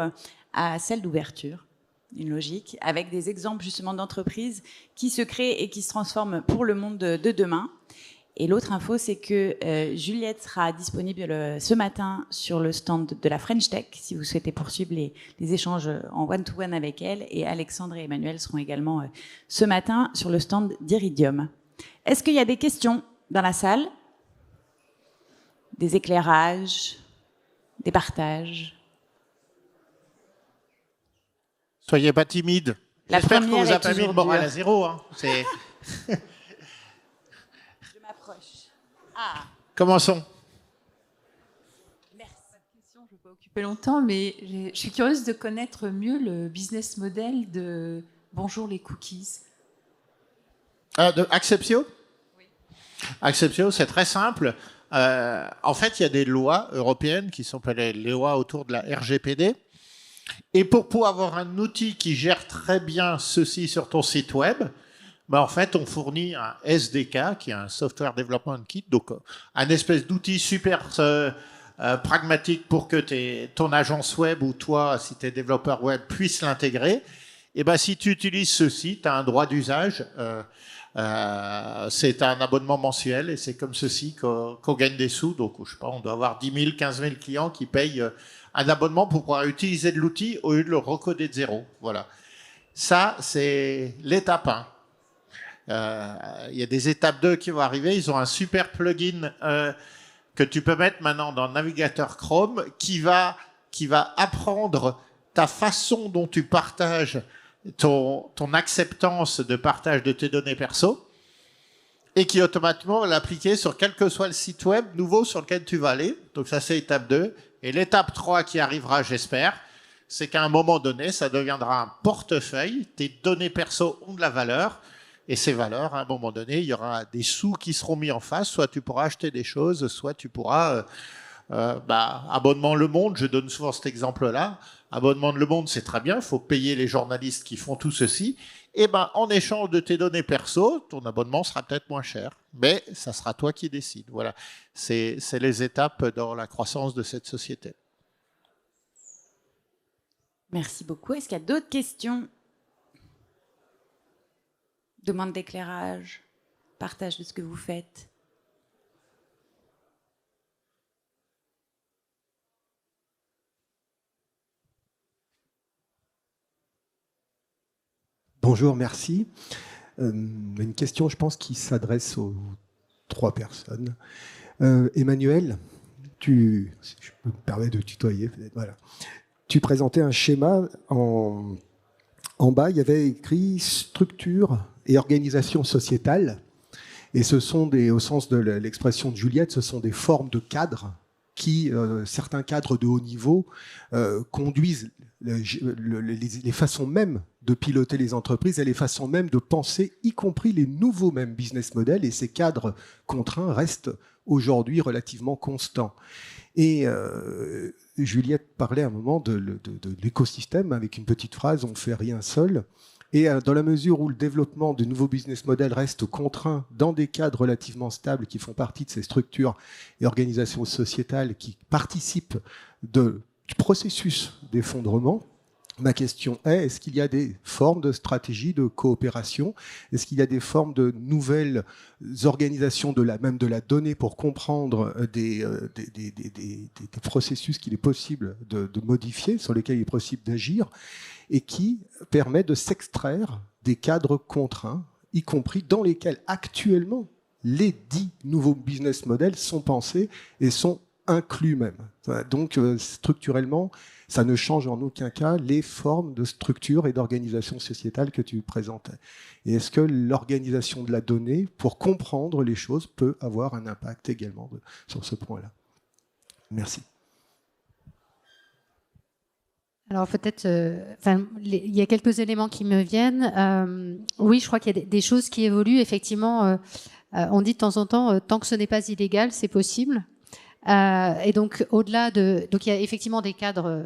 à celle d'ouverture, une logique, avec des exemples justement d'entreprises qui se créent et qui se transforment pour le monde de demain. Et l'autre info, c'est que Juliette sera disponible ce matin sur le stand de la French Tech, si vous souhaitez poursuivre les échanges en one-to-one avec elle. Et Alexandre et Emmanuel seront également ce matin sur le stand d'Iridium. Est-ce qu'il y a des questions dans la salle ? Des éclairages, des partages ? Soyez pas timide. J'espère qu'on vous a pas mis le moral à zéro. Hein. Je m'approche. Ah. Commençons. Merci. Pas de question, je ne vais pas occuper longtemps, mais je suis curieuse de connaître mieux le business model de Bonjour les cookies. De Acceptio ? Oui. Acceptio, c'est très simple. En fait, il y a des lois européennes qui sont les lois autour de la RGPD. Et pour pouvoir avoir un outil qui gère très bien ceci sur ton site web, en fait, on fournit un SDK, qui est un Software Development Kit, donc un espèce d'outil super pragmatique pour que ton agence web ou toi, si tu es développeur web, puisse l'intégrer. Et si tu utilises ceci, tu as un droit d'usage. C'est un abonnement mensuel et c'est comme ceci qu'on gagne des sous. Donc, je sais pas, on doit avoir 10 000, 15 000 clients qui payent un abonnement pour pouvoir utiliser de l'outil au lieu de le recoder de zéro. Voilà. Ça, c'est l'étape 1. Il y a des étapes 2 qui vont arriver. Ils ont un super plugin que tu peux mettre maintenant dans le navigateur Chrome qui va apprendre ta façon dont tu partages ton acceptance de partage de tes données perso et qui automatiquement va l'appliquer sur quel que soit le site web nouveau sur lequel tu vas aller. Donc ça, c'est étape 2. Et l'étape 3 qui arrivera, j'espère, c'est qu'à un moment donné, ça deviendra un portefeuille. Tes données perso ont de la valeur. Et ces valeurs, à un moment donné, il y aura des sous qui seront mis en face. Soit tu pourras acheter des choses, soit tu pourras... abonnement Le Monde, je donne souvent cet exemple-là. Abonnement Le Monde, c'est très bien. Il faut payer les journalistes qui font tout ceci. Et en échange de tes données perso, ton abonnement sera peut-être moins cher. Mais ça sera toi qui décides. Voilà. C'est les étapes dans la croissance de cette société. Merci beaucoup. Est-ce qu'il y a d'autres questions ? Demande d'éclairage, partage de ce que vous faites. Bonjour, merci. Une question, je pense, qui s'adresse aux 3 personnes. Emmanuel, je me permets de tutoyer, peut-être. Voilà. Tu présentais un schéma. En bas, il y avait écrit structure et organisation sociétale. Et ce sont au sens de l'expression de Juliette, ce sont des formes de cadres qui, certains cadres de haut niveau, conduisent les façons mêmes de piloter les entreprises et les façons mêmes de penser, y compris les nouveaux mêmes business models. Et ces cadres contraints restent aujourd'hui relativement constants. Et Juliette parlait à un moment de l'écosystème avec une petite phrase « on ne fait rien seul ». Et dans la mesure où le développement de nouveaux business models reste contraint dans des cadres relativement stables qui font partie de ces structures et organisations sociétales qui participent du processus d'effondrement, ma question est, est-ce qu'il y a des formes de stratégie de coopération ? Est-ce qu'il y a des formes de nouvelles organisations de la donnée pour comprendre des processus qu'il est possible de modifier, sur lesquels il est possible d'agir, et qui permet de s'extraire des cadres contraints, y compris dans lesquels actuellement les 10 nouveaux business models sont pensés et sont inclus même. Donc structurellement, ça ne change en aucun cas les formes de structure et d'organisation sociétale que tu présentais. Et est-ce que l'organisation de la donnée, pour comprendre les choses, peut avoir un impact également sur ce point-là ? Merci. Alors peut-être, il y a quelques éléments qui me viennent. Oui, je crois qu'il y a des choses qui évoluent. Effectivement, on dit de temps en temps, tant que ce n'est pas illégal, c'est possible. Et donc, au-delà donc il y a effectivement des cadres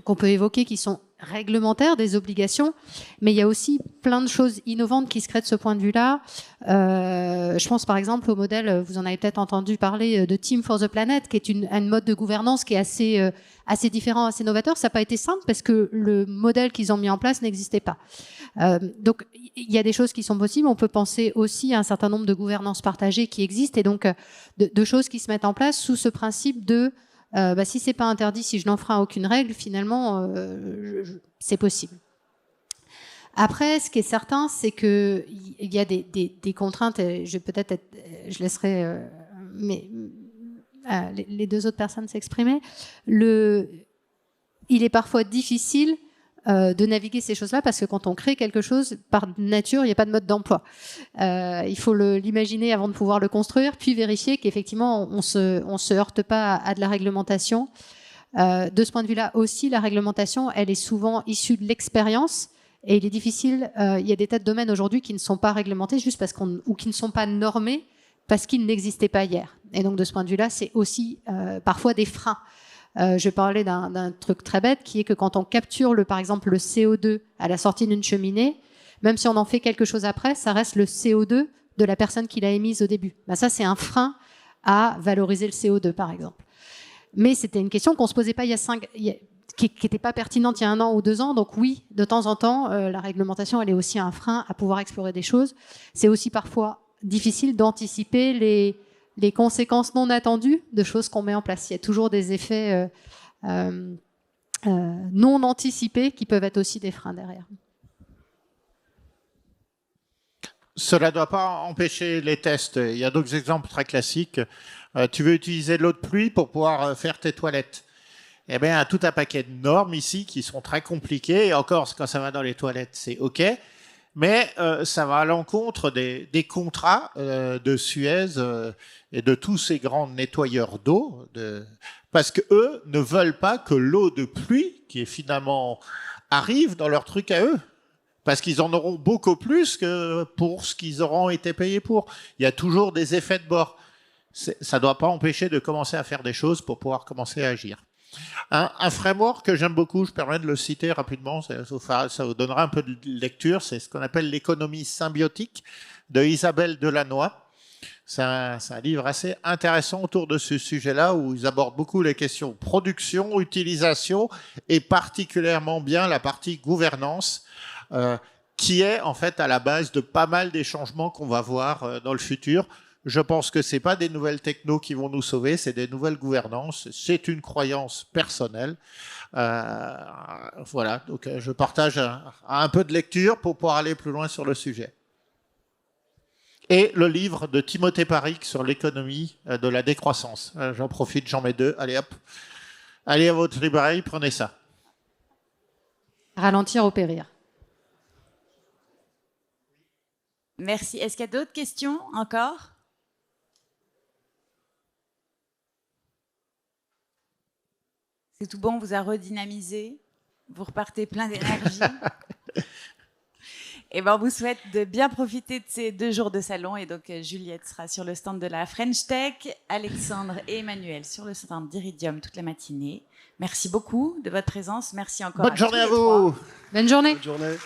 qu'on peut évoquer qui sont réglementaires, des obligations, mais il y a aussi plein de choses innovantes qui se créent de ce point de vue-là. Je pense par exemple au modèle, vous en avez peut-être entendu parler, de Team for the Planet, qui est un mode de gouvernance qui est assez différent, assez novateur. Ça n'a pas été simple parce que le modèle qu'ils ont mis en place n'existait pas. Donc, il y a des choses qui sont possibles. On peut penser aussi à un certain nombre de gouvernances partagées qui existent et donc de choses qui se mettent en place sous ce principe de si c'est pas interdit, si je n'enfreins aucune règle, finalement, c'est possible. Après, ce qui est certain, c'est que il y a des contraintes. Je laisserai les 2 autres personnes s'exprimer. Il est parfois difficile de naviguer ces choses-là parce que quand on crée quelque chose, par nature, il n'y a pas de mode d'emploi. Il faut l'imaginer avant de pouvoir le construire, puis vérifier qu'effectivement, on se heurte pas à de la réglementation. De ce point de vue-là aussi, la réglementation, elle est souvent issue de l'expérience Et il est difficile, il y a des tas de domaines aujourd'hui qui ne sont pas réglementés juste parce ou qui ne sont pas normés parce qu'ils n'existaient pas hier. Et donc de ce point de vue-là, c'est aussi parfois des freins. Je parlais d'un truc très bête qui est que quand on capture par exemple le CO2 à la sortie d'une cheminée, même si on en fait quelque chose après, ça reste le CO2 de la personne qui l'a émise au début. Ben ça, c'est un frein à valoriser le CO2, par exemple. Mais c'était une question qu'on se posait pas qui n'était pas pertinente il y a 1 an ou 2 ans. Donc oui, de temps en temps, la réglementation, elle est aussi un frein à pouvoir explorer des choses. C'est aussi parfois difficile d'anticiper les conséquences non attendues de choses qu'on met en place. Il y a toujours des effets non anticipés qui peuvent être aussi des freins derrière. Cela ne doit pas empêcher les tests. Il y a d'autres exemples très classiques. Tu veux utiliser de l'eau de pluie pour pouvoir faire tes toilettes. Eh bien, tout un paquet de normes ici qui sont très compliquées. Et encore, quand ça va dans les toilettes, c'est OK. Mais ça va à l'encontre des contrats de Suez et de tous ces grands nettoyeurs d'eau, parce qu'eux ne veulent pas que l'eau de pluie, qui est finalement arrive dans leur truc à eux. Parce qu'ils en auront beaucoup plus que pour ce qu'ils auront été payés pour. Il y a toujours des effets de bord. Ça ne doit pas empêcher de commencer à faire des choses pour pouvoir commencer à agir. Un framework que j'aime beaucoup, je permets de le citer rapidement, ça vous donnera un peu de lecture, c'est ce qu'on appelle l'économie symbiotique de Isabelle Delannoy. C'est un livre assez intéressant autour de ce sujet-là où ils abordent beaucoup les questions production, utilisation et particulièrement bien la partie gouvernance qui est en fait à la base de pas mal des changements qu'on va voir dans le futur. Je pense que ce n'est pas des nouvelles technos qui vont nous sauver, c'est des nouvelles gouvernances. C'est une croyance personnelle. Voilà, donc je partage un peu de lecture pour pouvoir aller plus loin sur le sujet. Et le livre de Timothée Parikh sur l'économie de la décroissance. J'en profite, j'en mets 2. Allez hop, allez à votre librairie, prenez ça. Ralentir ou périr. Merci. Est-ce qu'il y a d'autres questions encore ? C'est tout bon, vous a redynamisé, vous repartez plein d'énergie. Et ben, on vous souhaite de bien profiter de ces 2 jours de salon. Et donc, Juliette sera sur le stand de la French Tech, Alexandre et Emmanuel sur le stand d'Iridium toute la matinée. Merci beaucoup de votre présence. Merci encore. Bonne journée à vous. Bonne journée. Bonne journée.